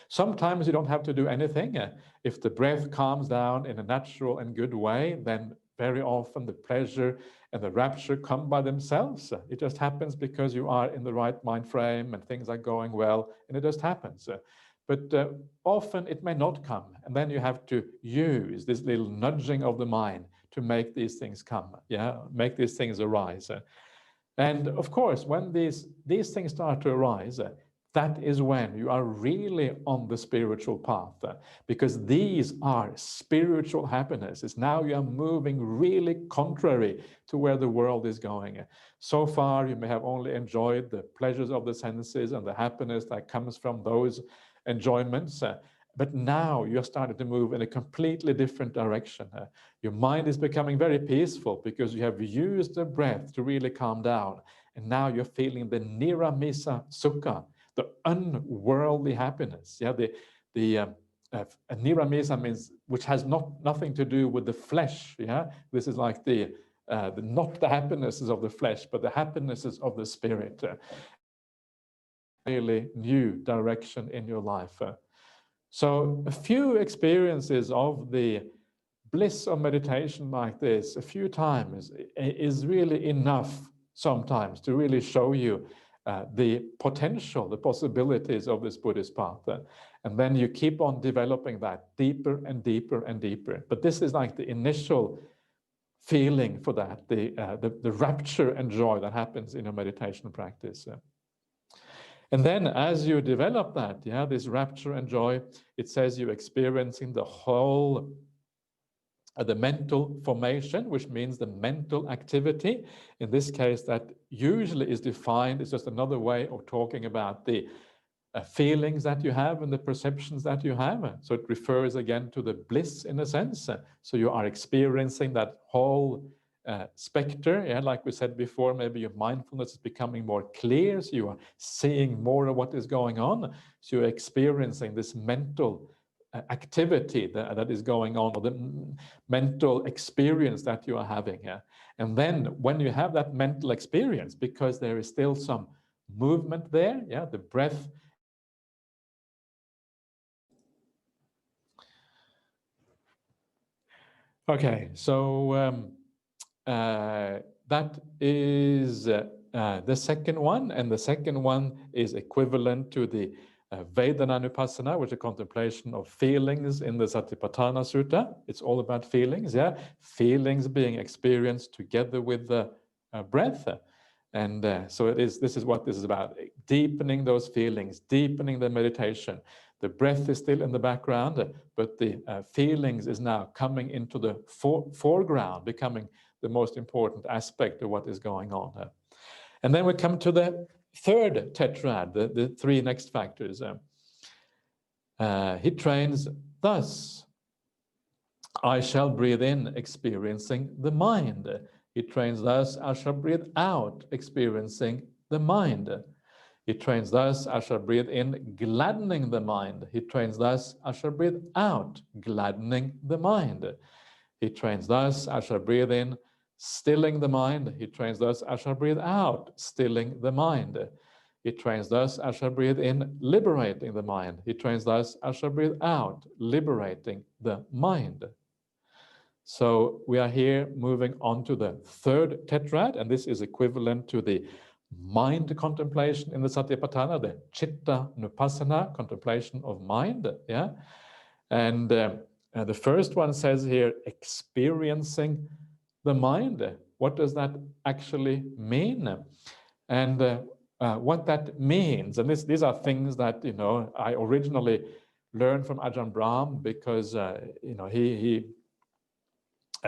Sometimes you don't have to do anything. If the breath calms down in a natural and good way, then very often the pleasure and the rapture come by themselves. It just happens because you are in the right mind frame and things are going well, and it just happens. But often it may not come, and then you have to use this little nudging of the mind to make these things come, yeah, make these things arise. And of course, when these things start to arise, that is when you are really on the spiritual path, because these are spiritual happinesses. Now you are moving really contrary to where the world is going. So far, you may have only enjoyed the pleasures of the senses and the happiness that comes from those enjoyments. But now you're starting to move in a completely different direction. Your mind is becoming very peaceful because you have used the breath to really calm down. And now you're feeling the niramisa sukha, the unworldly happiness. Yeah, the niramisa means which has nothing to do with the flesh. Yeah, this is like not the happinesses of the flesh, but the happinesses of the spirit. Really new direction in your life. So a few experiences of the bliss of meditation like this a few times is really enough sometimes to really show you the potential, the possibilities of this Buddhist path. And then you keep on developing that deeper and deeper and deeper. But this is like the initial feeling for that, the rapture and joy that happens in a meditation practice. And then as you develop that, this rapture and joy, it says you're experiencing the whole the mental formation, which means the mental activity. In this case, that usually is defined as just another way of talking about the feelings that you have and the perceptions that you have. So it refers again to the bliss in a sense. So you are experiencing that whole specter. Like we said before, maybe your mindfulness is becoming more clear. So you are seeing more of what is going on. So you're experiencing this mental activity that is going on, or the mental experience that you are having here. And then when you have that mental experience, because there is still some movement there, the breath. Okay, so that is the second one, and the second one is equivalent to the Vedananupassana, which is a contemplation of feelings in the Satipatthana Sutta. It's all about feelings, feelings being experienced together with the breath. And so this is what this is about, deepening those feelings, deepening the meditation. The breath is still in the background, but the feelings is now coming into the foreground, becoming the most important aspect of what is going on. And then we come to the third tetrad, the three next factors. He trains thus: I shall breathe in, experiencing the mind. He trains thus: I shall breathe out, experiencing the mind. He trains thus: I shall breathe in, gladdening the mind. He trains thus: I shall breathe out, gladdening the mind. He trains thus: I shall breathe in, stilling the mind. He trains thus: I shall breathe out, stilling the mind. He trains thus: I shall breathe in, liberating the mind. He trains thus: I shall breathe out, liberating the mind. So we are here moving on to the third tetrad, and this is equivalent to the mind contemplation in the Satipatthana, the Chitta-nupassana, contemplation of mind. And the first one says here, experiencing the mind. What does that actually mean? And what that means, and these are things that I originally learned from Ajahn Brahm, because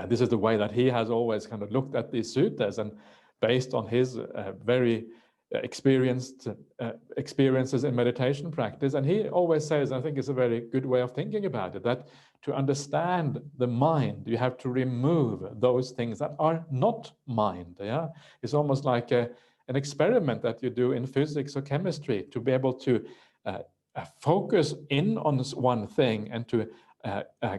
this is the way that he has always kind of looked at these suttas, and based on his very experienced experiences in meditation practice. And he always says, I think it's a very good way of thinking about it, that to understand the mind, you have to remove those things that are not mind. It's almost like an experiment that you do in physics or chemistry, to be able to focus in on one thing and to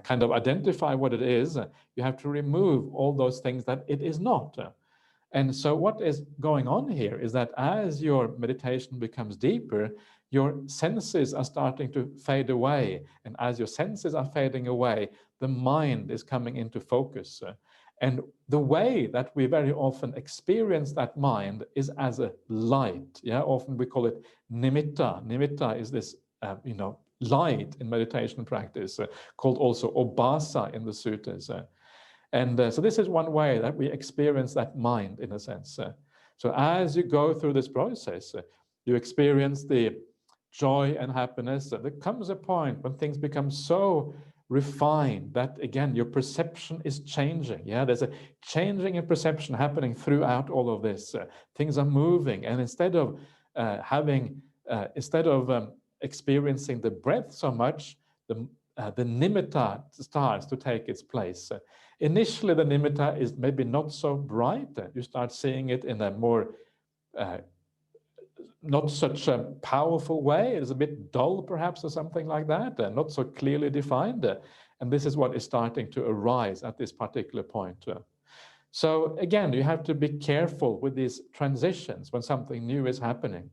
kind of identify what it is. You have to remove all those things that it is not. And so what is going on here is that as your meditation becomes deeper, your senses are starting to fade away. And as your senses are fading away, the mind is coming into focus. And the way that we very often experience that mind is as a light. Often we call it nimitta. Nimitta is this, light in meditation practice, called also obasa in the suttas. And so this is one way that we experience that mind, in a sense. So as you go through this process, you experience the joy and happiness. There comes a point when things become so refined that, again, your perception is changing. There's a changing in perception happening throughout all of this. Things are moving, and instead of experiencing the breath so much, the nimitta starts to take its place. Initially, the nimitta is maybe not so bright. You start seeing it in a more not such a powerful way. It's a bit dull, perhaps, or something like that, not so clearly defined. And this is what is starting to arise at this particular point. So again, you have to be careful with these transitions when something new is happening.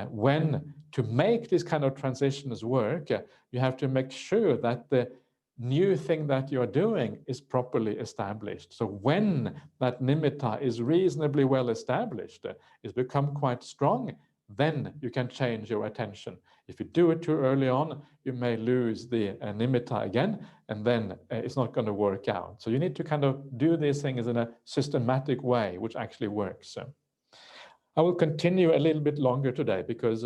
When to make these kind of transitions work, you have to make sure that the new thing that you're doing is properly established. So when that nimitta is reasonably well established, it's become quite strong, then you can change your attention. If you do it too early on, you may lose the nimitta again, and then it's not going to work out. So you need to kind of do these things in a systematic way, which actually works. I will continue a little bit longer today because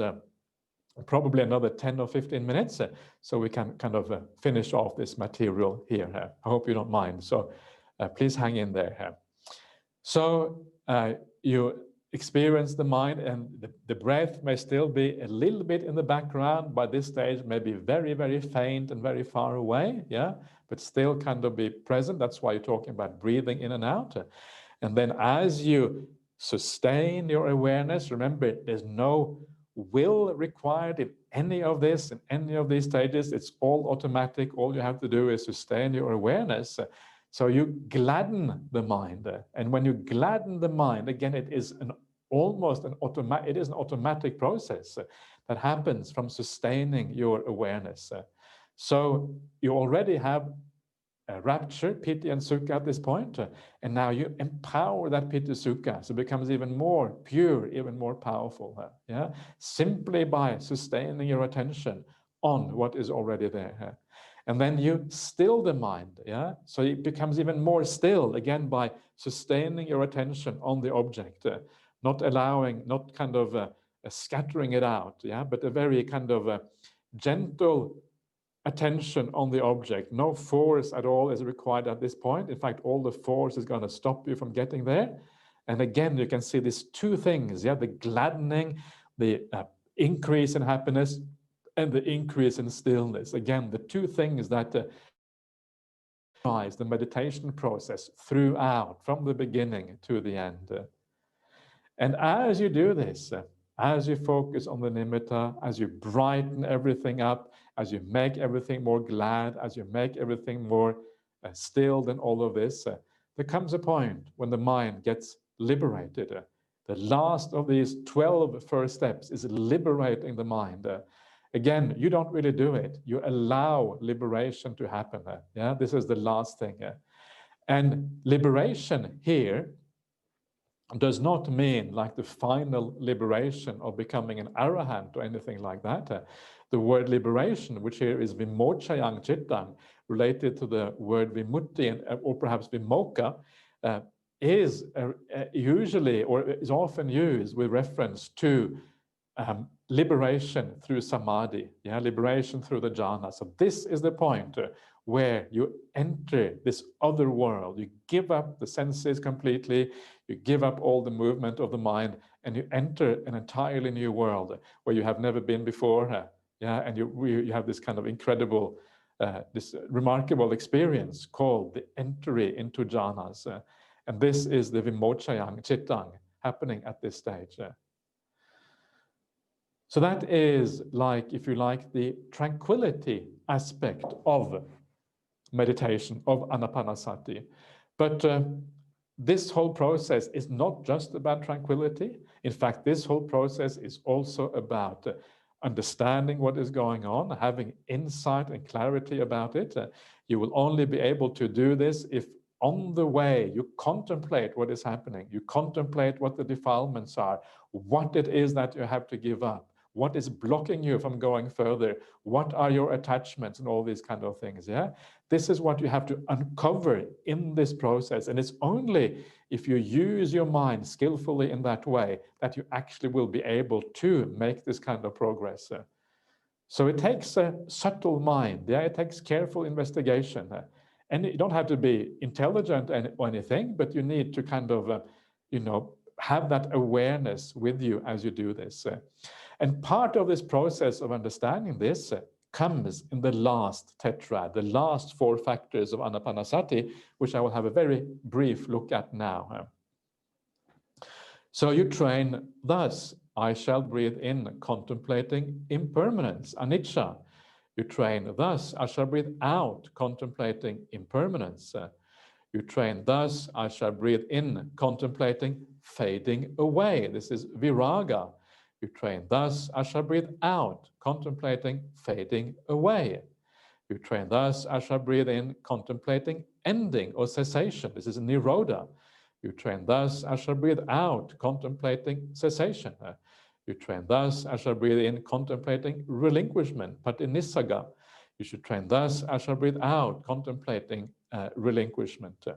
probably another 10 or 15 minutes, so we can kind of finish off this material here. I hope you don't mind. So please hang in there. So you experience the mind, and the breath may still be a little bit in the background by this stage, maybe very, very faint and very far away, yeah, but still kind of be present. That's why you're talking about breathing in and out. And then as you sustain your awareness, remember, there's no will required in any of this, in any of these stages. It's all automatic. All you have to do is sustain your awareness. So you gladden the mind. And when you gladden the mind, again, it is an automatic process that happens from sustaining your awareness. So you already have rapture, piti, and sukha at this point, and now you empower that piti sukha, so it becomes even more pure, even more powerful, yeah, simply by sustaining your attention on what is already there. And then you still the mind, yeah, so it becomes even more still, again, by sustaining your attention on the object, not allowing, not kind of scattering it out, yeah, but a very kind of gentle attention on the object. No force at all is required at this point. In fact, all the force is going to stop you from getting there. And again, you can see these two things, yeah, the gladdening, the increase in happiness, and the increase in stillness. Again, the two things that the meditation process throughout, from the beginning to the end. And as you do this, as you focus on the nimitta, as you brighten everything up, as you make everything more glad, as you make everything more stilled and all of this, there comes a point when the mind gets liberated. The last of these 12 first steps is liberating the mind. Again, you don't really do it. You allow liberation to happen. Yeah, this is the last thing. And liberation here does not mean like the final liberation of becoming an arahant or anything like that. The word liberation, which here is vimochayang chittang, related to the word vimutti or perhaps vimokkha, is usually or is often used with reference to liberation through samadhi, yeah, liberation through the jhana. So this is the point where you enter this other world. You give up the senses completely, you give up all the movement of the mind, and you enter an entirely new world where you have never been before. Yeah, and you have this kind of incredible, this remarkable experience called the entry into jhanas. And this is the vimochayang chittang happening at this stage. So that is like, if you like, the tranquility aspect of meditation, of anapanasati. But this whole process is not just about tranquility. In fact, this whole process is also about understanding what is going on, having insight and clarity about it. You will only be able to do this if on the way you contemplate what is happening, you contemplate what the defilements are, what it is that you have to give up, what is blocking you from going further, what are your attachments, and all these kind of things. Yeah, this is what you have to uncover in this process, and it's only if you use your mind skillfully in that way that you actually will be able to make this kind of progress. So it takes a subtle mind. Yeah, it takes careful investigation, and you don't have to be intelligent or anything, but you need to kind of, have that awareness with you as you do this. And part of this process of understanding this comes in the last tetrad, the last 4 factors of anapanasati, which I will have a very brief look at now. So you train thus: I shall breathe in, contemplating impermanence, anicca. You train thus: I shall breathe out, contemplating impermanence. You train thus: I shall breathe in, contemplating fading away. This is viraga. You train thus: I shall breathe out, contemplating fading away. You train thus, as I breathe in, contemplating ending or cessation. This is nirodha. You train thus, as I breathe out, contemplating cessation. You train thus, as I breathe in, contemplating relinquishment, patinissagga. You should train thus, as I breathe out, contemplating relinquishment.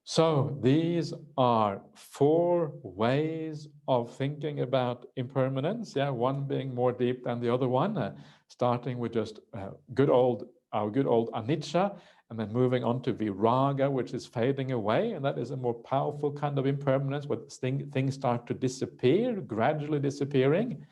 So these are 4 ways of thinking about impermanence. Yeah, one being more deep than the other one, starting with just our good old anicca, and then moving on to viraga, which is fading away, and that is a more powerful kind of impermanence, where things start to disappear, gradually disappearing.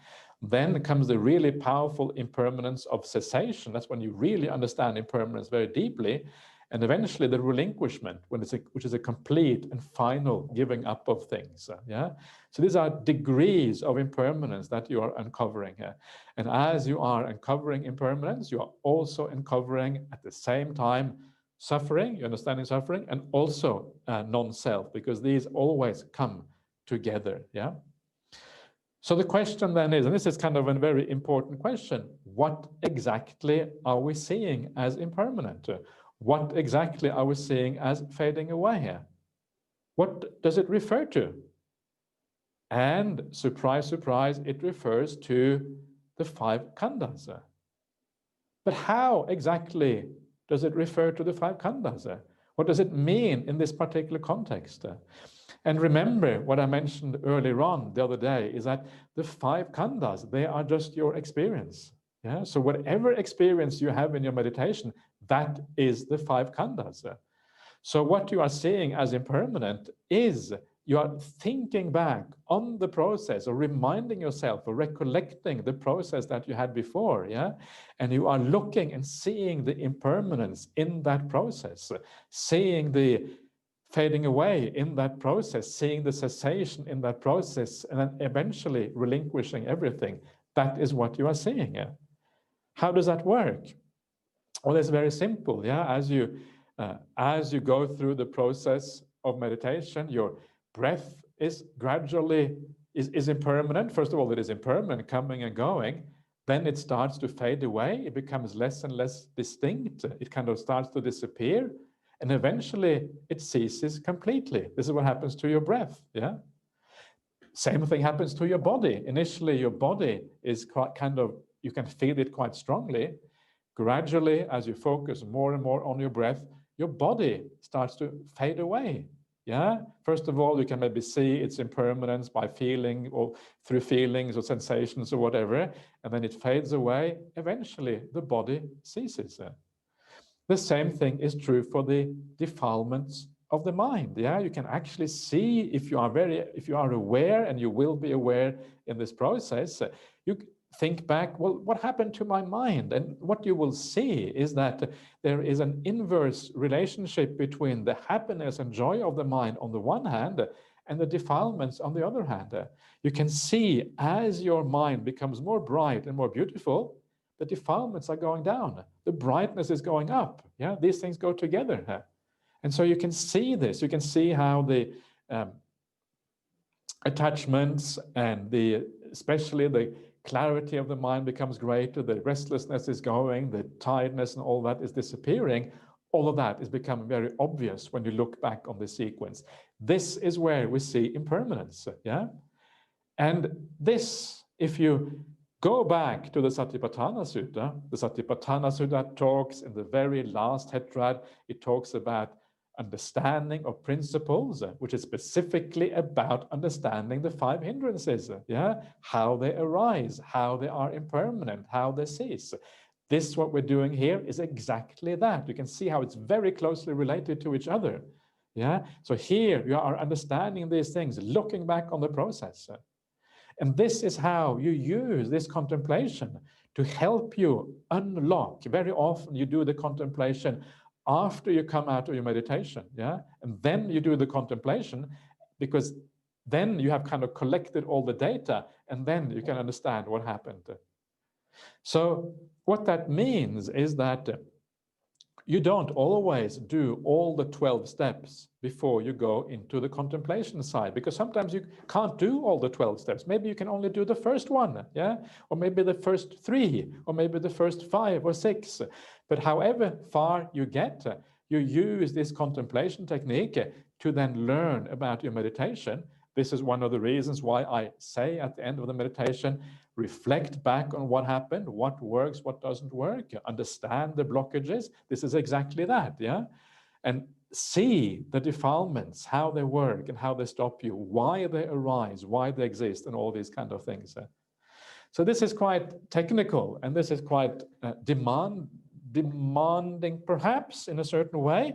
Then comes the really powerful impermanence of cessation. That's when you really understand impermanence very deeply. And eventually the relinquishment, which is a complete and final giving up of things. Yeah. So these are degrees of impermanence that you are uncovering here. And as you are uncovering impermanence, you are also uncovering at the same time suffering, you're understanding suffering, and also non-self, because these always come together. Yeah. So the question then is, and this is kind of a very important question, what exactly are we seeing as impermanent? What exactly are we seeing as fading away? What does it refer to? And surprise, surprise, it refers to the 5 khandhas. But how exactly does it refer to the 5 khandhas? What does it mean in this particular context? And remember what I mentioned earlier on the other day is that the 5 khandhas, they are just your experience. Yeah? So whatever experience you have in your meditation, that is the 5 khandhas. So what you are seeing as impermanent is you are thinking back on the process, or reminding yourself or recollecting the process that you had before, yeah? And you are looking and seeing the impermanence in that process, seeing the fading away in that process, seeing the cessation in that process, and then eventually relinquishing everything. That is what you are seeing. Yeah? How does that work? Well, it's very simple. Yeah, as you go through the process of meditation, your breath is gradually is impermanent. First of all, it is impermanent, coming and going. Then it starts to fade away. It becomes less and less distinct. It kind of starts to disappear. And eventually it ceases completely. This is what happens to your breath. Yeah. Same thing happens to your body. Initially, your body is quite kind of, you can feel it quite strongly. Gradually, as you focus more and more on your breath, your body starts to fade away. Yeah. First of all, you can maybe see its impermanence by feeling, or through feelings or sensations or whatever, and then it fades away. Eventually, the body ceases. The same thing is true for the defilements of the mind. Yeah, you can actually see, if you are aware, and you will be aware in this process, you think back, well, what happened to my mind? And what you will see is that there is an inverse relationship between the happiness and joy of the mind on the one hand, and the defilements on the other hand. You can see, as your mind becomes more bright and more beautiful, the defilements are going down, the brightness is going up. Yeah, these things go together. And so you can see this, you can see how the attachments and especially the clarity of the mind becomes greater, the restlessness is going, the tiredness and all that is disappearing. All of that is becoming very obvious when you look back on the sequence. This is where we see impermanence. Yeah, and this, if you go back to the Satipatthana Sutta. The Satipatthana Sutta talks in the very last tetrad, it talks about understanding of principles, which is specifically about understanding the 5 hindrances, yeah? How they arise, how they are impermanent, how they cease. This, what we're doing here, is exactly that. You can see how it's very closely related to each other. Yeah. So here you are understanding these things, looking back on the process. And this is how you use this contemplation to help you unlock. Very often you do the contemplation after you come out of your meditation, yeah? And then you do the contemplation, because then you have kind of collected all the data, and then you can understand what happened. So what that means is that You don't always do all the 12 steps before you go into the contemplation side, because sometimes you can't do all the 12 steps. Maybe you can only do the first one, yeah? Or maybe the first 3, or maybe the first 5 or 6. But however far you get, you use this contemplation technique to then learn about your meditation. This is one of the reasons why I say at the end of the meditation, reflect back on what happened, what works, what doesn't work, understand the blockages. This is exactly that, yeah? And see the defilements, how they work and how they stop you, why they arise, why they exist, and all these kind of things. So this is quite technical, and this is quite demanding, perhaps, in a certain way.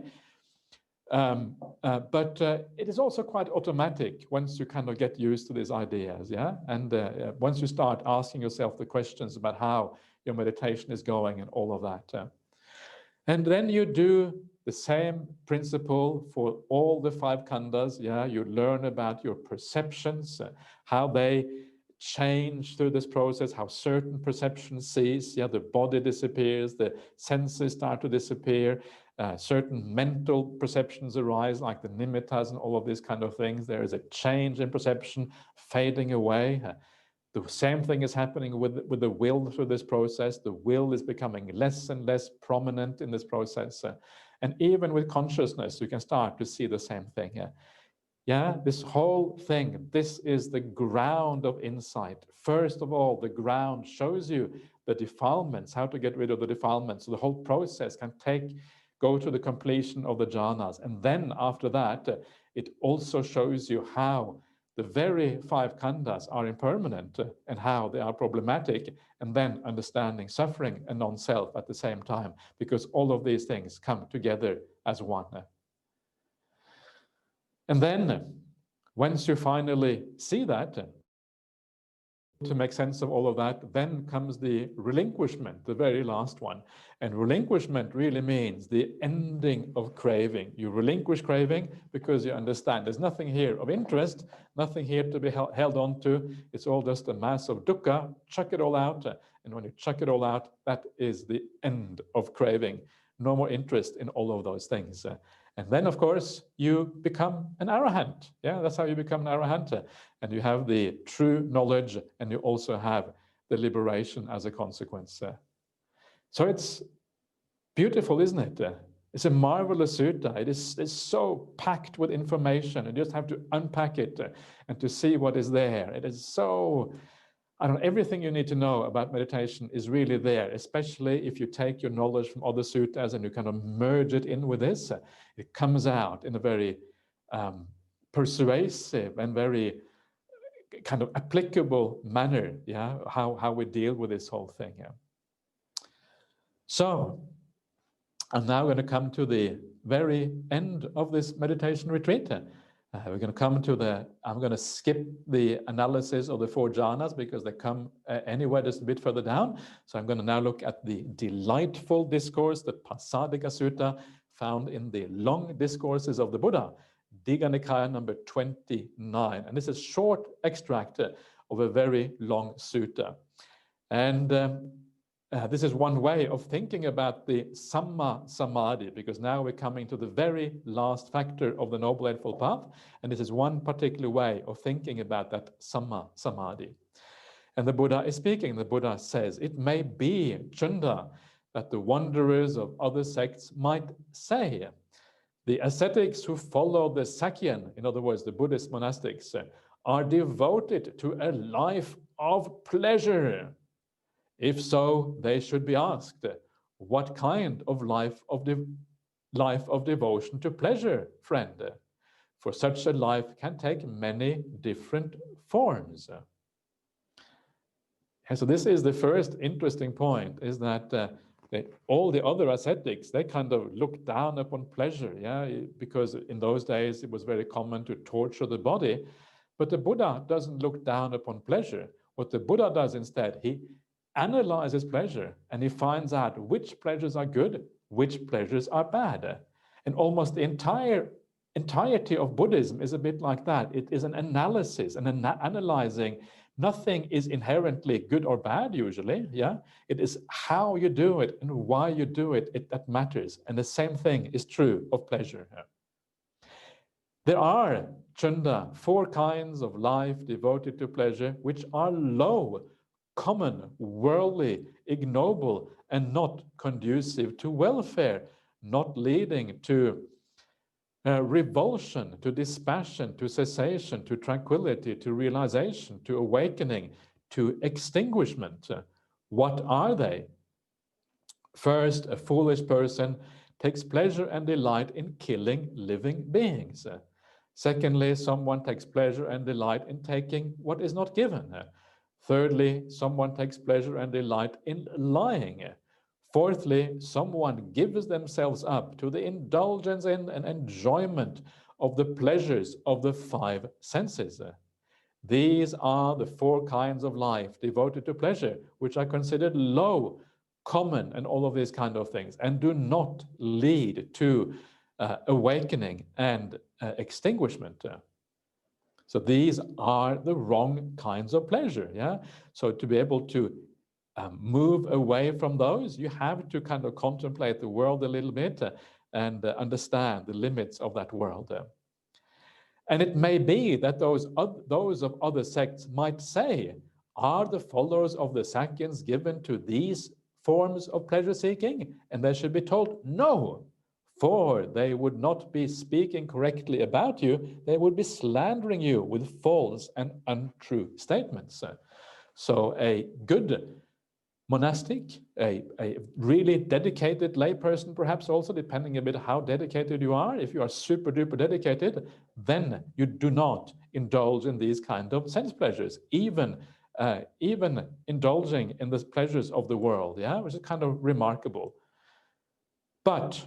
But it is also quite automatic once you kind of get used to these ideas, yeah? And once you start asking yourself the questions about how your meditation is going and all of that. And then you do the same principle for all the 5 khandhas, yeah? You learn about your perceptions, how they change through this process, how certain perceptions cease, yeah? The body disappears, the senses start to disappear, certain mental perceptions arise, like the nimittas and all of these kind of things. There is a change in perception, fading away. The same thing is happening with the will through this process. The will is becoming less and less prominent in this process. And even with consciousness, you can start to see the same thing. Yeah, this whole thing, this is the ground of insight. First of all, the ground shows you the defilements, how to get rid of the defilements. So the whole process can go to the completion of the jhanas. And then after that, it also shows you how the very 5 khandhas are impermanent and how they are problematic, and then understanding suffering and non-self at the same time, because all of these things come together as one. And then, once you finally see that, to make sense of all of that, then comes the relinquishment, the very last one. And relinquishment really means the ending of craving. You relinquish craving because you understand there's nothing here of interest, nothing here to be held on to. It's all just a mass of dukkha. Chuck it all out. And when you chuck it all out, that is the end of craving. No more interest in all of those things. And then, of course, you become an arahant. Yeah, that's how you become an arahant. And you have the true knowledge, and you also have the liberation as a consequence. So it's beautiful, isn't it? It's a marvelous sutta. It's so packed with information. You just have to unpack it and to see what is there. It is so... everything you need to know about meditation is really there, especially if you take your knowledge from other suttas and you kind of merge it in with this. It comes out in a very persuasive and very kind of applicable manner, yeah, how we deal with this whole thing. Yeah. So I'm now going to come to the very end of this meditation retreat. We're going to come to I'm going to skip the analysis of the 4 jhanas because they come anywhere just a bit further down. So I'm going to now look at the delightful discourse, the Pasadika Sutta, found in the long discourses of the Buddha, Digha Nikaya number 29. And this is a short extract of a very long sutta. And this is one way of thinking about the Samma Samadhi, because now we're coming to the very last factor of the Noble Eightfold Path, and this is one particular way of thinking about that Samma Samadhi. And the Buddha is speaking. The Buddha says, it may be, Chunda, that the wanderers of other sects might say, the ascetics who follow the Sakyan, in other words, the Buddhist monastics, are devoted to a life of pleasure. If so, they should be asked, what kind of life of devotion to pleasure, friend? For such a life can take many different forms. And so this is the first interesting point, is that all the other ascetics, they kind of look down upon pleasure, yeah, because in those days it was very common to torture the body. But the Buddha doesn't look down upon pleasure. What the Buddha does instead, he analyzes pleasure, and he finds out which pleasures are good, which pleasures are bad. And almost the entirety of Buddhism is a bit like that. It is an analysis and analyzing Nothing is inherently good or bad usually, yeah? It is how you do it and why you do it, that matters. And the same thing is true of pleasure. Yeah? There are, Chunda, 4 kinds of life devoted to pleasure, which are low, common, worldly, ignoble, and not conducive to welfare, not leading to revulsion, to dispassion, to cessation, to tranquility, to realization, to awakening, to extinguishment. What are they? First, a foolish person takes pleasure and delight in killing living beings. Secondly, someone takes pleasure and delight in taking what is not given. Thirdly, someone takes pleasure and delight in lying. Fourthly, someone gives themselves up to the indulgence in and enjoyment of the pleasures of the 5 senses. These are the 4 kinds of life devoted to pleasure, which are considered low, common, and all of these kind of things, and do not lead to awakening and extinguishment. So these are the wrong kinds of pleasure. Yeah. So to be able to move away from those, you have to kind of contemplate the world a little bit and understand the limits of that world. And it may be that those of other sects might say, are the followers of the Sakyans given to these forms of pleasure seeking? And they should be told, no, for they would not be speaking correctly about you, they would be slandering you with false and untrue statements. So a good monastic, a really dedicated layperson, perhaps also, depending a bit how dedicated you are. If you are super duper dedicated, then you do not indulge in these kind of sense pleasures, even indulging in the pleasures of the world, yeah, which is kind of remarkable. But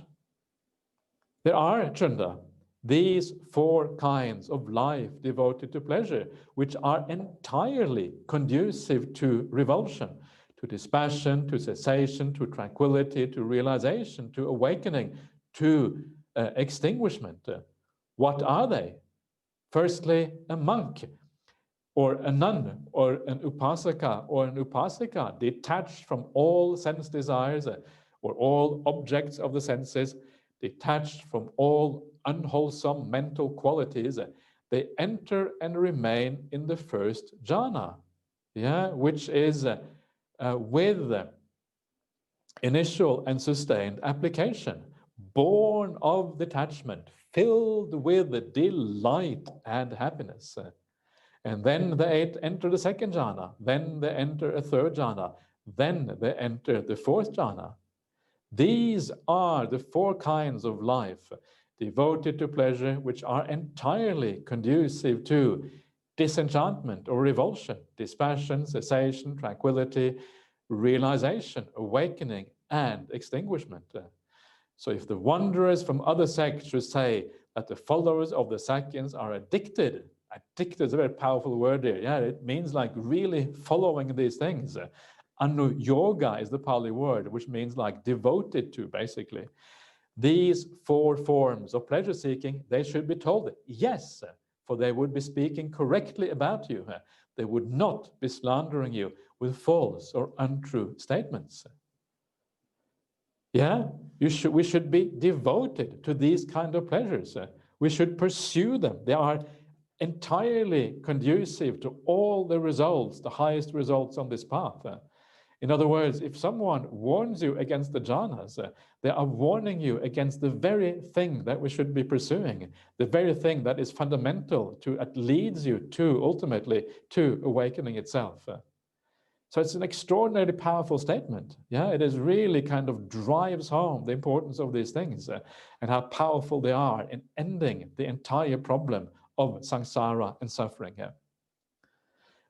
there are, Chunda, these 4 kinds of life devoted to pleasure, which are entirely conducive to revulsion, to dispassion, to cessation, to tranquility, to realization, to awakening, to extinguishment. What are they? Firstly, a monk, or a nun, or an upasaka, or an upasika, detached from all sense desires, or all objects of the senses, detached from all unwholesome mental qualities, they enter and remain in the first jhana, yeah, which is with initial and sustained application, born of detachment, filled with delight and happiness. And then they enter the second jhana, then they enter a third jhana, then they enter the fourth jhana. These are the 4 kinds of life devoted to pleasure, which are entirely conducive to disenchantment or revulsion, dispassion, cessation, tranquility, realization, awakening, and extinguishment. So if the wanderers from other sects should say that the followers of the Sakyans are addicted is a very powerful word here. Yeah, it means like really following these things. Anuyoga is the Pali word, which means like devoted to, basically. These 4 forms of pleasure seeking, they should be told yes, for they would be speaking correctly about you. They would not be slandering you with false or untrue statements. Yeah, we should be devoted to these kind of pleasures. We should pursue them. They are entirely conducive to all the results, the highest results on this path. In other words, if someone warns you against the jhanas, they are warning you against the very thing that we should be pursuing, the very thing that is fundamental to, that leads you to, ultimately, to awakening itself. So it's an extraordinarily powerful statement. Yeah, it is really kind of drives home the importance of these things and how powerful they are in ending the entire problem of samsara and suffering here.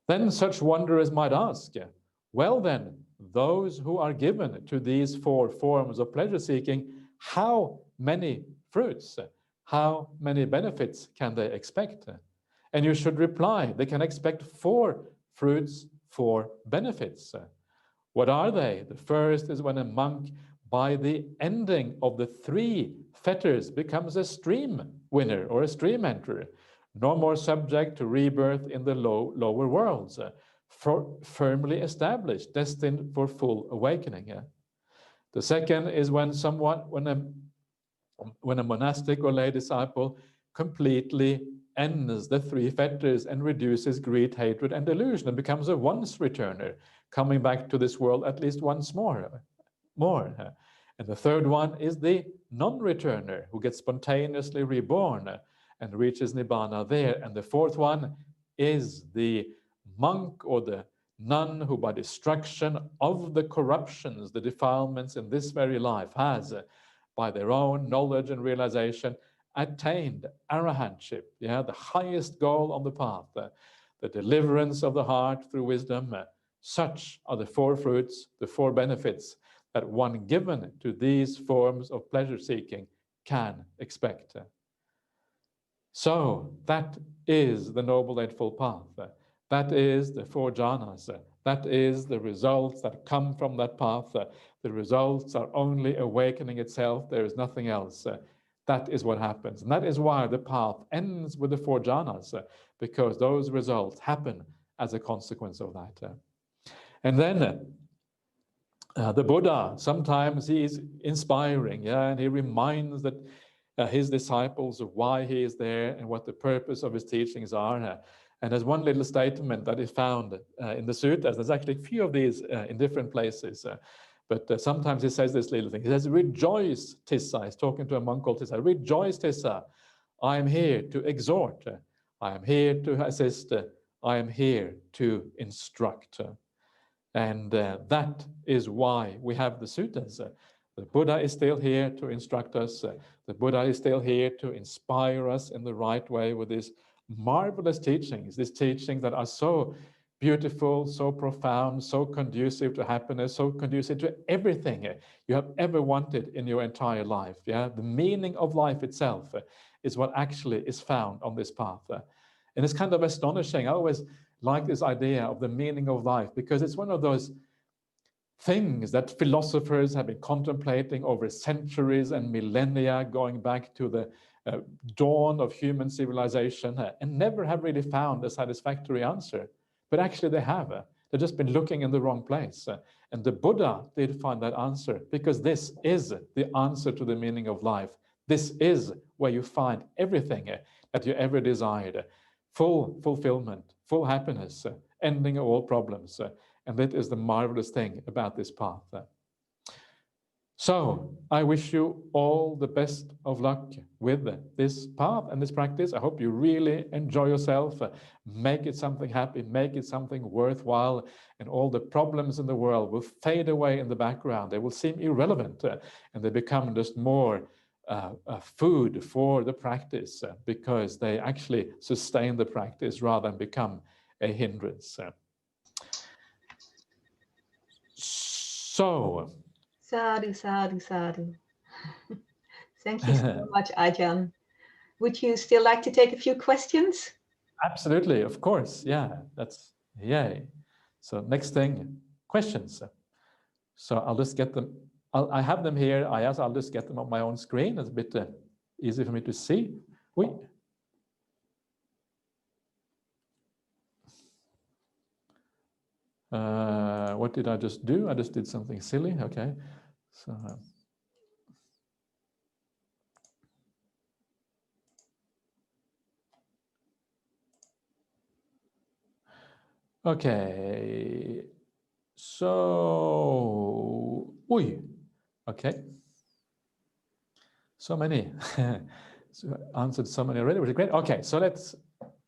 Then such wanderers might ask, well then, those who are given to these 4 forms of pleasure seeking, how many fruits, how many benefits can they expect? And you should reply, they can expect 4 fruits, 4 benefits. What are they? The first is when a monk, by the ending of the 3 fetters, becomes a stream winner or a stream enterer, no more subject to rebirth in the lower worlds, firmly established, destined for full awakening. Yeah? The second is when a monastic or lay disciple completely ends the three fetters and reduces greed, hatred, and delusion, and becomes a once returner, coming back to this world at least once more. And the third one is the non-returner, who gets spontaneously reborn and reaches Nibbana there. And the fourth one is the monk or the nun who, by destruction of the corruptions, the defilements in this very life, has, by their own knowledge and realization, attained arahantship, yeah, the highest goal on the path, the deliverance of the heart through wisdom. Such are the four fruits, the four benefits that one given to these forms of pleasure seeking can expect. So that is the Noble Eightfold Path. That is the four jhanas. That is the results that come from that path. The results are only awakening itself. There is nothing else. That is what happens. And that is why the path ends with the four jhanas, because those results happen as a consequence of that. And then the Buddha, sometimes he is inspiring, yeah, and he reminds that his disciples of why he is there and what the purpose of his teachings are. And there's one little statement that is found in the suttas. There's actually a few of these in different places. But sometimes he says this little thing. He says, "Rejoice, Tissa." He's talking to a monk called Tissa. "Rejoice, Tissa. I am here to exhort. I am here to assist. I am here to instruct." And that is why we have the suttas. The Buddha is still here to instruct us. The Buddha is still here to inspire us in the right way with these marvelous teachings, these teachings that are so beautiful, so profound, so conducive to happiness, so conducive to everything you have ever wanted in your entire life. Yeah, the meaning of life itself is what actually is found on this path. And it's kind of astonishing. I always like this idea of the meaning of life, because it's one of those things that philosophers have been contemplating over centuries and millennia, going back to the dawn of human civilization, and never have really found a satisfactory answer. But actually they have. They've just been looking in the wrong place. And the Buddha did find that answer, because this is the answer to the meaning of life. This is where you find everything that you ever desired. Full fulfillment, full happiness, ending of all problems. And that is the marvelous thing about this path. So I wish you all the best of luck with this path and this practice. I hope you really enjoy yourself, make it something happy, make it something worthwhile, and all the problems in the world will fade away in the background. They will seem irrelevant, and they become just more food for the practice, because they actually sustain the practice rather than become a hindrance. So, sadhu, sadhu, sadhu. Thank you so much, Ajahn. Would you still like to take a few questions? Absolutely, of course. Yeah, that's yay. So next thing, questions. So I'll just get them. I have them here. I'll just get them on my own screen. It's a bit easy for me to see. What did I just do? I just did something silly. Okay. So. Okay. So, okay. So many. So answered so many already, which is great. Okay, so let's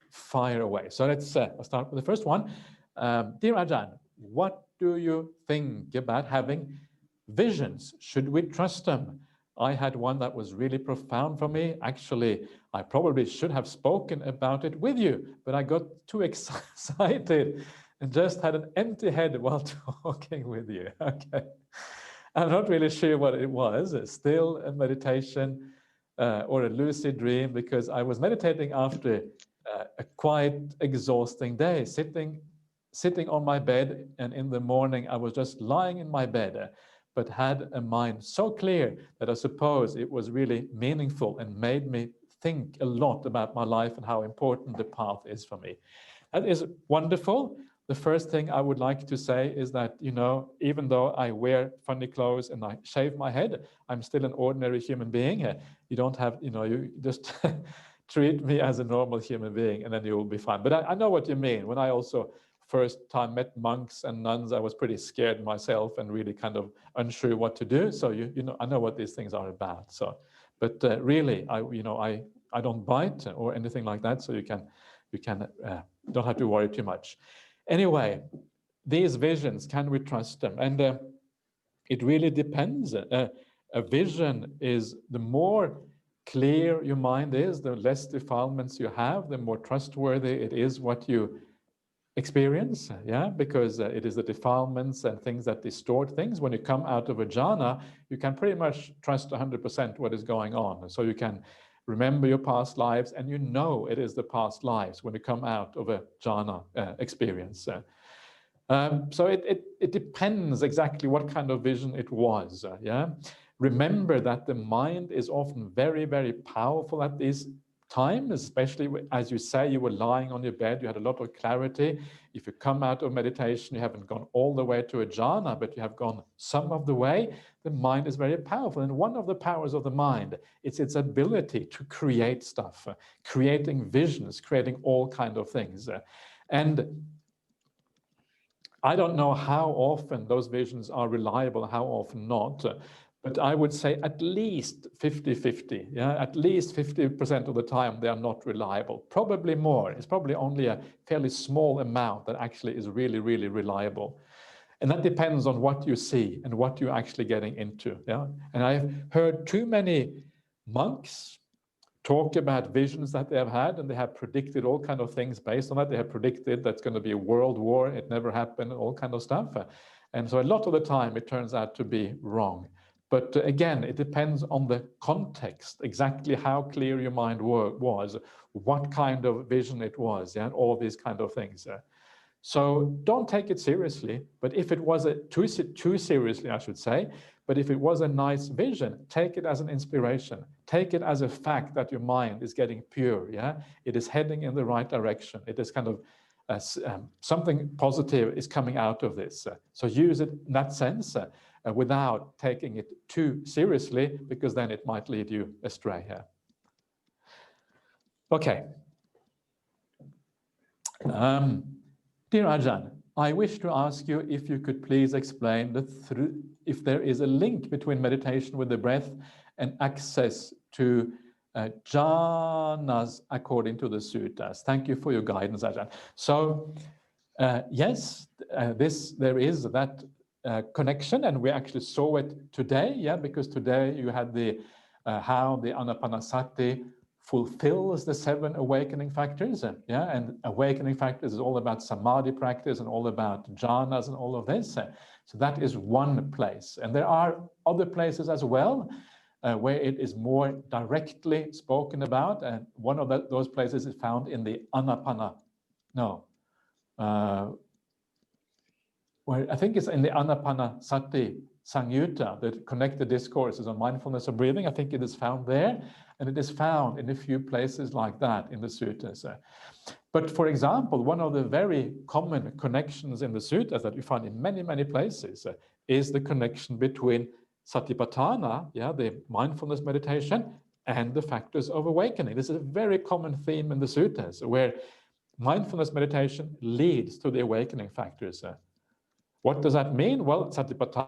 fire away. So let's start with the first one. Dear Ajahn, what do you think about having visions? Should we trust them? I had one that was really profound for me. Actually, I probably should have spoken about it with you, but I got too excited and just had an empty head while talking with you. Okay. I'm not really sure what it was, still a meditation or a lucid dream, because I was meditating after a quite exhausting day, sitting on my bed, and in the morning I was just lying in my bed, but had a mind so clear that I suppose it was really meaningful and made me think a lot about my life and how important the path is for me. That is wonderful. the first thing I would like to say is that, you know, even though I wear funny clothes and I shave my head, I'm still an ordinary human being. You don't have, you know, you just treat me as a normal human being and then you will be fine. But I know what you mean. When I also first time met monks and nuns, I was pretty scared myself and really kind of unsure what to do. So, you know, I know what these things are about. So, but really, I don't bite or anything like that. So you don't have to worry too much. Anyway, these visions, can we trust them? And it really depends. A vision is, the more clear your mind is, the less defilements you have, the more trustworthy it is what you experience, yeah, because it is the defilements and things that distort things. When you come out of a jhana, you can pretty much trust 100% what is going on. So you can remember your past lives, and you know it is the past lives when you come out of a jhana experience. So it depends exactly what kind of vision it was. Yeah, remember that the mind is often very, very powerful at these times, especially as you say, you were lying on your bed, you had a lot of clarity. If you come out of meditation, you haven't gone all the way to a jhana, but you have gone some of the way. The mind is very powerful, and one of the powers of the mind is its ability to create stuff, creating visions, creating all kind of things, and I don't know how often those visions are reliable, how often not, but I would say at least 50-50. Yeah, at least 50% of the time they are not reliable. Probably more. It's probably only a fairly small amount that actually is really, really reliable. And that depends on what you see and what you're actually getting into. Yeah, and I've heard too many monks talk about visions that they have had, and they have predicted all kind of things based on that. They have predicted that's going to be a world war. It never happened, all kind of stuff. And so a lot of the time it turns out to be wrong. But again, it depends on the context, exactly how clear your mind was, what kind of vision it was, yeah, and all of these kind of things. So don't take it seriously, but if it was too seriously, I should say, but if it was a nice vision, take it as an inspiration. Take it as a fact that your mind is getting pure, yeah? It is heading in the right direction. It is kind of something positive is coming out of this. So use it in that sense without taking it too seriously, because then it might lead you astray. Yeah. Okay. Dear Ajahn, I wish to ask you if you could please explain if there is a link between meditation with the breath and access to jhanas according to the suttas. Thank you for your guidance, Ajahn. So yes, there is that connection, and we actually saw it today, yeah, because today you had the how the anapanasati fulfills the 7 awakening factors, yeah, and awakening factors is all about samadhi practice and all about jhanas and all of this. So that is one place, and there are other places as well where it is more directly spoken about, and one of those places is found in the where I think it's in the Anapanasati Samyutta, the connected discourses on mindfulness of breathing. I think it is found there, and it is found in a few places like that in the suttas. But for example, one of the very common connections in the suttas that you find in many, many places is the connection between satipatthana, yeah, the mindfulness meditation, and the factors of awakening. This is a very common theme in the suttas, where mindfulness meditation leads to the awakening factors. What does that mean? Well, satipatthana,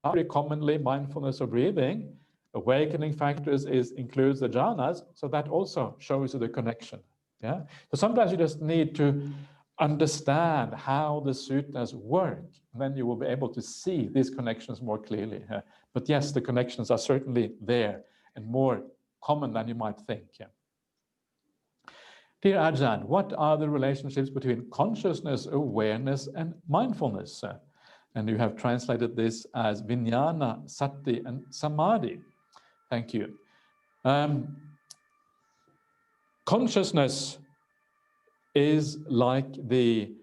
very commonly mindfulness of breathing. Awakening factors includes the jhanas, so that also shows you the connection. Yeah. So sometimes you just need to understand how the suttas work, and then you will be able to see these connections more clearly. But yes, the connections are certainly there and more common than you might think. Yeah. Dear Ajahn, what are the relationships between consciousness, awareness, and mindfulness? And you have translated this as vijnana, sati, and samadhi. Thank you. Consciousness is like the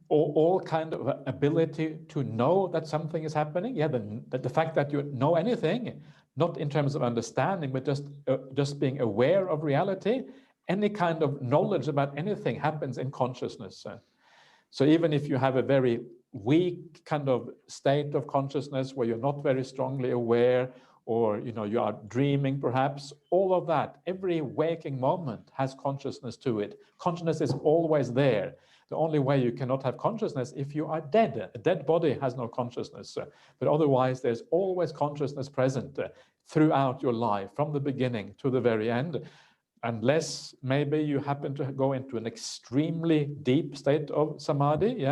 all kind of ability to know that something is happening. Yeah, the fact that you know anything, not in terms of understanding, but just being aware of reality, any kind of knowledge about anything happens in consciousness. So even if you have a very weak kind of state of consciousness where you're not very strongly aware, or you are dreaming perhaps, all of that, every waking moment has consciousness to it. Consciousness is always there. The only way you cannot have consciousness if you are dead. A dead body has no consciousness, but otherwise there's always consciousness present throughout your life, from the beginning to the very end, unless maybe you happen to go into an extremely deep state of samadhi,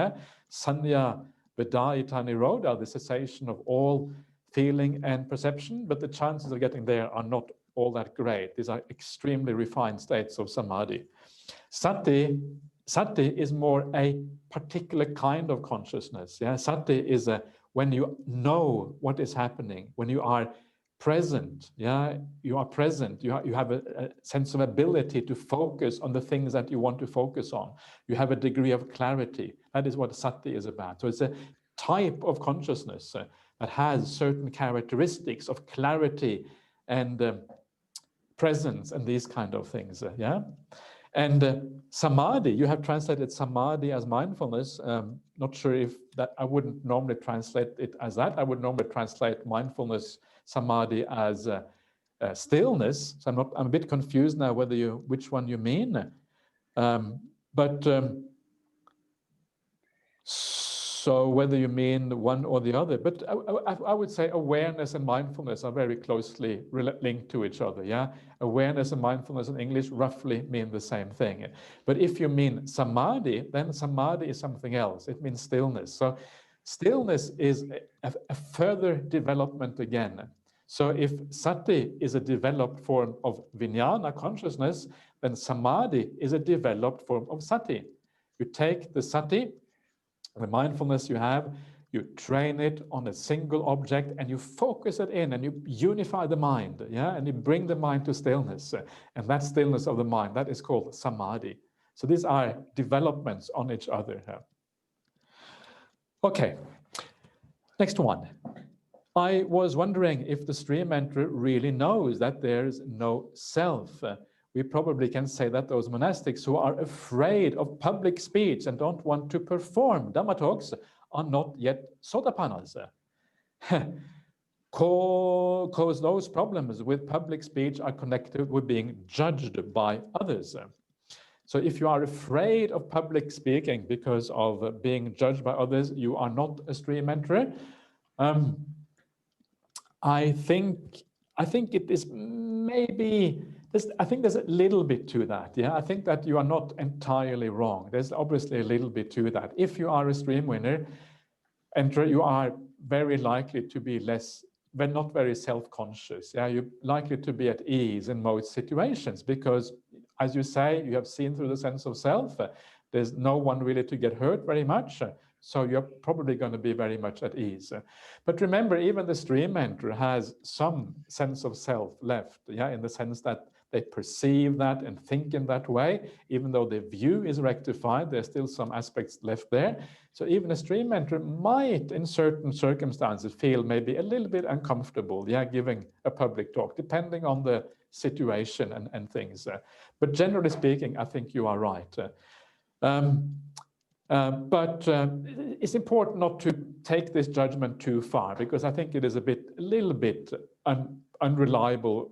sanya vedayita nirodha, the cessation of all feeling and perception, but the chances of getting there are not all that great. These are extremely refined states of samadhi. Sati is more a particular kind of consciousness. Sati is when you know what is happening, when you are present. You are present. You have a sense of ability to focus on the things that you want to focus on. You have a degree of clarity. That is what sati is about. So it's a type of consciousness that has certain characteristics of clarity and presence and these kind of things. And samadhi, you have translated samadhi as mindfulness. Not sure if that, I wouldn't normally translate it as that. I would normally translate mindfulness, samadhi, as stillness. So I'm a bit confused now whether which one you mean. So whether you mean one or the other, but I would say awareness and mindfulness are very closely linked to each other. Awareness and mindfulness in English roughly mean the same thing. But if you mean samadhi, then samadhi is something else. It means stillness. So stillness is a further development again. So if sati is a developed form of vijnana consciousness, then samadhi is a developed form of sati. You take the sati, the mindfulness you have, you train it on a single object and you focus it in and you unify the mind, and you bring the mind to stillness. And that stillness of the mind, that is called samadhi. So these are developments on each other. Okay, next one. I was wondering if the stream enterer really knows that there's no self. We probably can say that those monastics who are afraid of public speech and don't want to perform Dhamma talks are not yet sotapannas. Because those problems with public speech are connected with being judged by others. So if you are afraid of public speaking because of being judged by others, you are not a stream enterer. I think it is maybe, I think there's a little bit to that. I think that you are not entirely wrong. There's obviously a little bit to that. If you are a stream enterer, you are very likely to be not very self-conscious. You're likely to be at ease in most situations because, as you say, you have seen through the sense of self. There's no one really to get hurt very much. So you're probably going to be very much at ease. But remember, even the stream enterer has some sense of self left, in the sense that they perceive that and think in that way. Even though the view is rectified, there's still some aspects left there. So even a stream enterer might, in certain circumstances, feel maybe a little bit uncomfortable, giving a public talk, depending on the situation and things. But generally speaking, I think you are right. But it's important not to take this judgment too far, because I think it is a little bit unreliable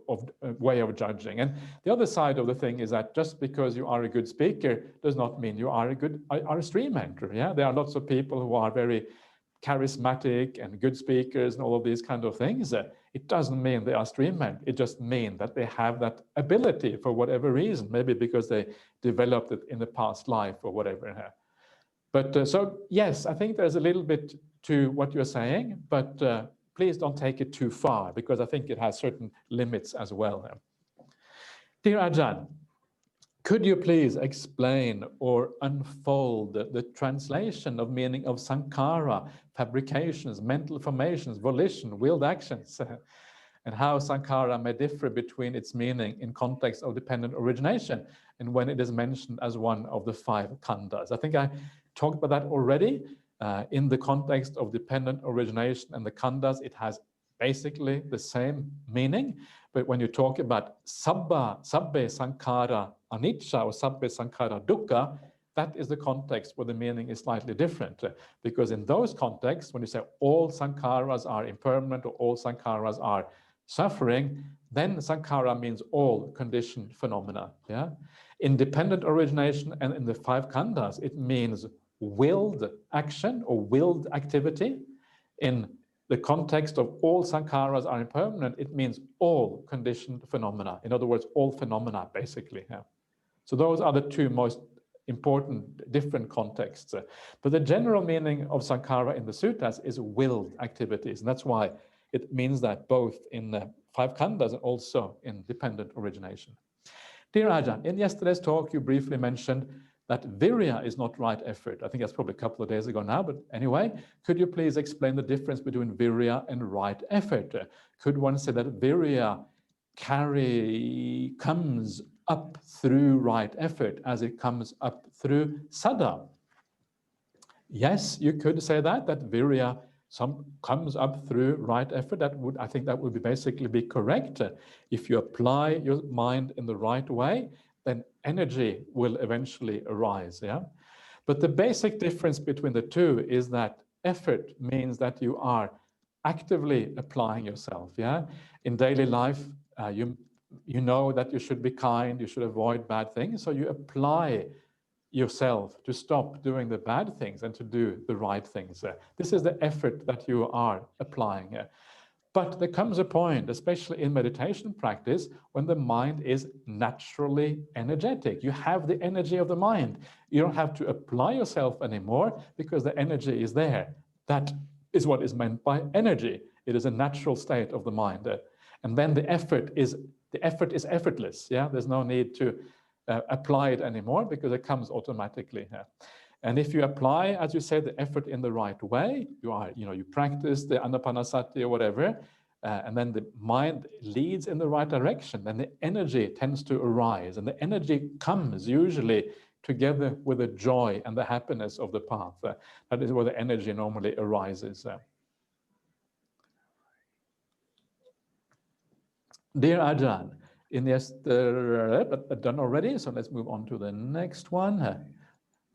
way of judging. And the other side of the thing is that just because you are a good speaker does not mean you are a stream enterer. There are lots of people who are very charismatic and good speakers and all of these kind of things. It doesn't mean they are stream entered. It just means that they have that ability for whatever reason, maybe because they developed it in the past life or whatever. But so, yes, I think there's a little bit to what you're saying, but please don't take it too far, because I think it has certain limits as well. Dear Ajahn, could you please explain or unfold the translation of meaning of sankhara, fabrications, mental formations, volition, willed actions, and how sankhara may differ between its meaning in context of dependent origination and when it is mentioned as one of the 5 khandhas? I think I talked about that already. In the context of dependent origination and the khandhas, it has basically the same meaning, but when you talk about sabbe sankhara anicca or sabbe sankhara dukkha, that is the context where the meaning is slightly different. Because in those contexts, when you say all sankharas are impermanent or all sankharas are suffering, then sankhara means all conditioned phenomena. Yeah? In dependent origination and in the five khandhas, it means willed action or willed activity. In the context of all sankharas are impermanent, it means all conditioned phenomena. In other words, all phenomena, basically. Yeah. So those are the two most important different contexts. But the general meaning of sankhara in the suttas is willed activities. And that's why it means that both in the five khandhas and also in dependent origination. Dear Ajahn, in yesterday's talk, you briefly mentioned that virya is not right effort. I think that's probably a couple of days ago now, but anyway, could you please explain the difference between virya and right effort? Could one say that virya comes up through right effort as it comes up through saddha? Yes, you could say that virya comes up through right effort. I think that would basically be correct. If you apply your mind in the right way, then energy will eventually arise. Yeah. But the basic difference between the two is that effort means that you are actively applying yourself. Yeah. In daily life, you know that you should be kind, you should avoid bad things, so you apply yourself to stop doing the bad things and to do the right things. This is the effort that you are applying. But there comes a point, especially in meditation practice, when the mind is naturally energetic. You have the energy of the mind. You don't have to apply yourself anymore because the energy is there. That is what is meant by energy. It is a natural state of the mind. And then the effort is effortless. Yeah, there's no need to apply it anymore because it comes automatically. And if you apply, as you said, the effort in the right way, you practice the anapanasati or whatever, and then the mind leads in the right direction, then the energy tends to arise, and the energy comes usually together with the joy and the happiness of the path. That is where the energy normally arises. Dear Ajahn, in yesterday, but done already, so let's move on to the next one.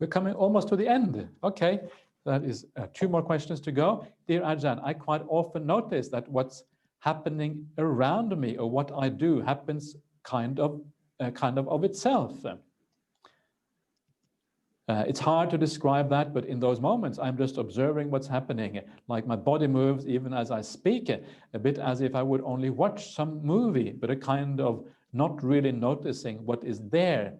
We're coming almost to the end. Okay, that is two more questions to go. Dear Ajahn, I quite often notice that what's happening around me or what I do happens kind of itself. It's hard to describe that, but in those moments, I'm just observing what's happening. Like my body moves even as I speak, a bit as if I would only watch some movie, but a kind of not really noticing what is there,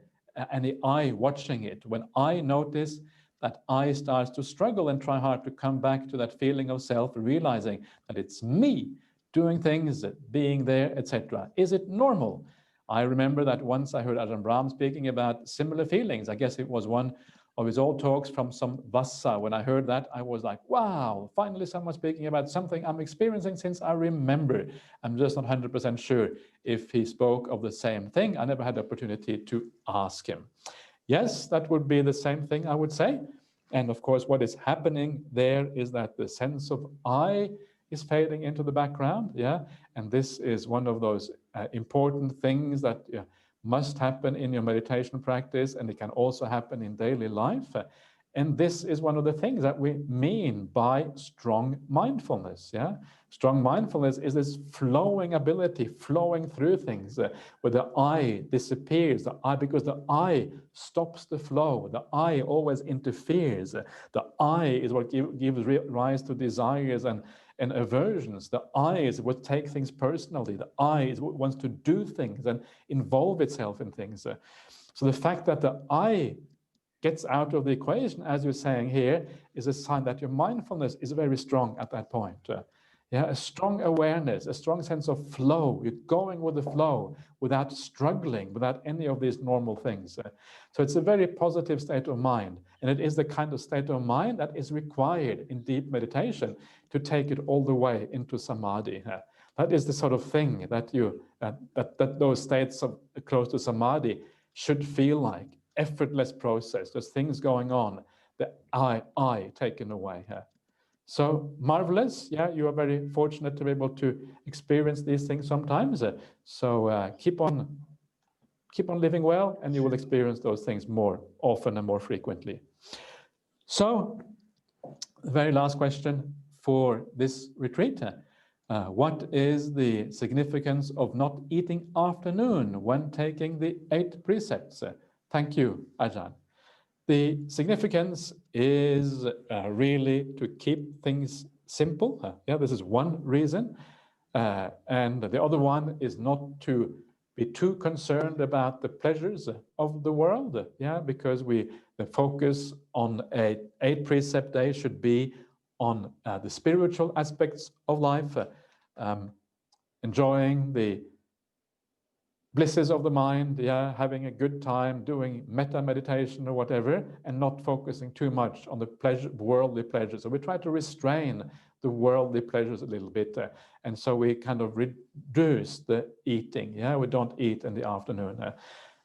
and the eye watching it. When I notice, that eye starts to struggle and try hard to come back to that feeling of self, realizing that it's me doing things, being there, etc. Is it normal? I remember that once I heard Ajahn Brahm speaking about similar feelings. I guess it was one of his old talks from some Vassa. When I heard that, I was like, wow, finally someone speaking about something I'm experiencing since I remember. I'm just not 100% sure if he spoke of the same thing. I never had the opportunity to ask him. Yes, that would be the same thing, I would say. And of course, what is happening there is that the sense of I is fading into the background. Yeah. And this is one of those important things that must happen in your meditation practice, and it can also happen in daily life. And this is one of the things that we mean by strong mindfulness. Yeah, strong mindfulness is this flowing ability, flowing through things, where the I disappears. Because the I stops the flow. The I always interferes. The I is what gives rise to desires and aversions. The I is what takes things personally. The I is what wants to do things and involve itself in things. So the fact that the I gets out of the equation, as you're saying here, is a sign that your mindfulness is very strong at that point. A strong awareness, a strong sense of flow. You're going with the flow without struggling, without any of these normal things. So it's a very positive state of mind. And it is the kind of state of mind that is required in deep meditation to take it all the way into samadhi. That is the sort of thing that that those states of close to samadhi should feel like. Effortless process. There's things going on. The I taken away. So marvelous. Yeah, you are very fortunate to be able to experience these things sometimes. So keep on living well, and you will experience those things more often and more frequently. So the very last question for this retreat. What is the significance of not eating afternoon when taking the 8 precepts? Thank you, Ajahn. The significance is really to keep things simple. Yeah, this is one reason. And the other one is not to be too concerned about the pleasures of the world. Yeah, because the focus on a 8 precept day should be on the spiritual aspects of life, enjoying the blisses of the mind, yeah, having a good time, doing metta meditation or whatever, and not focusing too much on the worldly pleasures. So we try to restrain the worldly pleasures a little bit, and so we kind of reduce the eating. Yeah, we don't eat in the afternoon,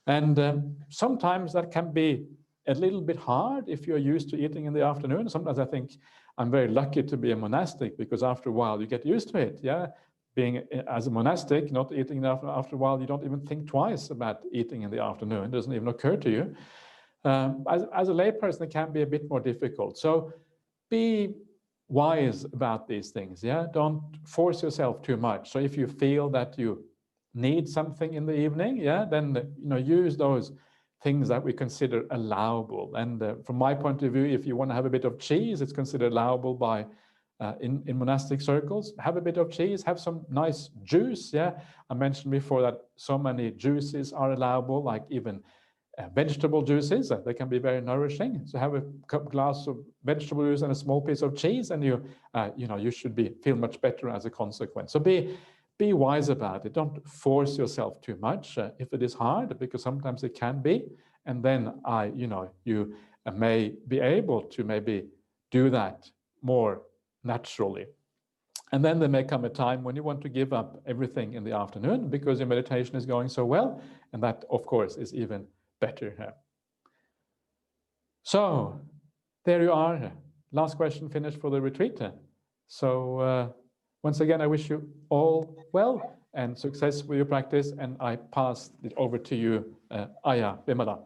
and sometimes that can be a little bit hard if you're used to eating in the afternoon. Sometimes I think I'm very lucky to be a monastic, because after a while you get used to it. Yeah. Being as a monastic, not eating after a while, you don't even think twice about eating in the afternoon. It doesn't even occur to you. As a layperson, it can be a bit more difficult. So be wise about these things. Yeah, don't force yourself too much. So if you feel that you need something in the evening, yeah, then use those things that we consider allowable. And from my point of view, if you want to have a bit of cheese, it's considered allowable by in monastic circles. Have a bit of cheese, have some nice juice. Yeah, I mentioned before that so many juices are allowable, like even vegetable juices. They can be very nourishing. So have a glass of vegetable juice and a small piece of cheese, and you should feel much better as a consequence. So be wise about it. Don't force yourself too much if it is hard, because sometimes it can be. And then you may be able to maybe do that more naturally. And then there may come a time when you want to give up everything in the afternoon because your meditation is going so well. And that, of course, is even better. So there you are. Last question finished for the retreat. So once again, I wish you all well and success with your practice. And I pass it over to you, Ajahn Brahmali.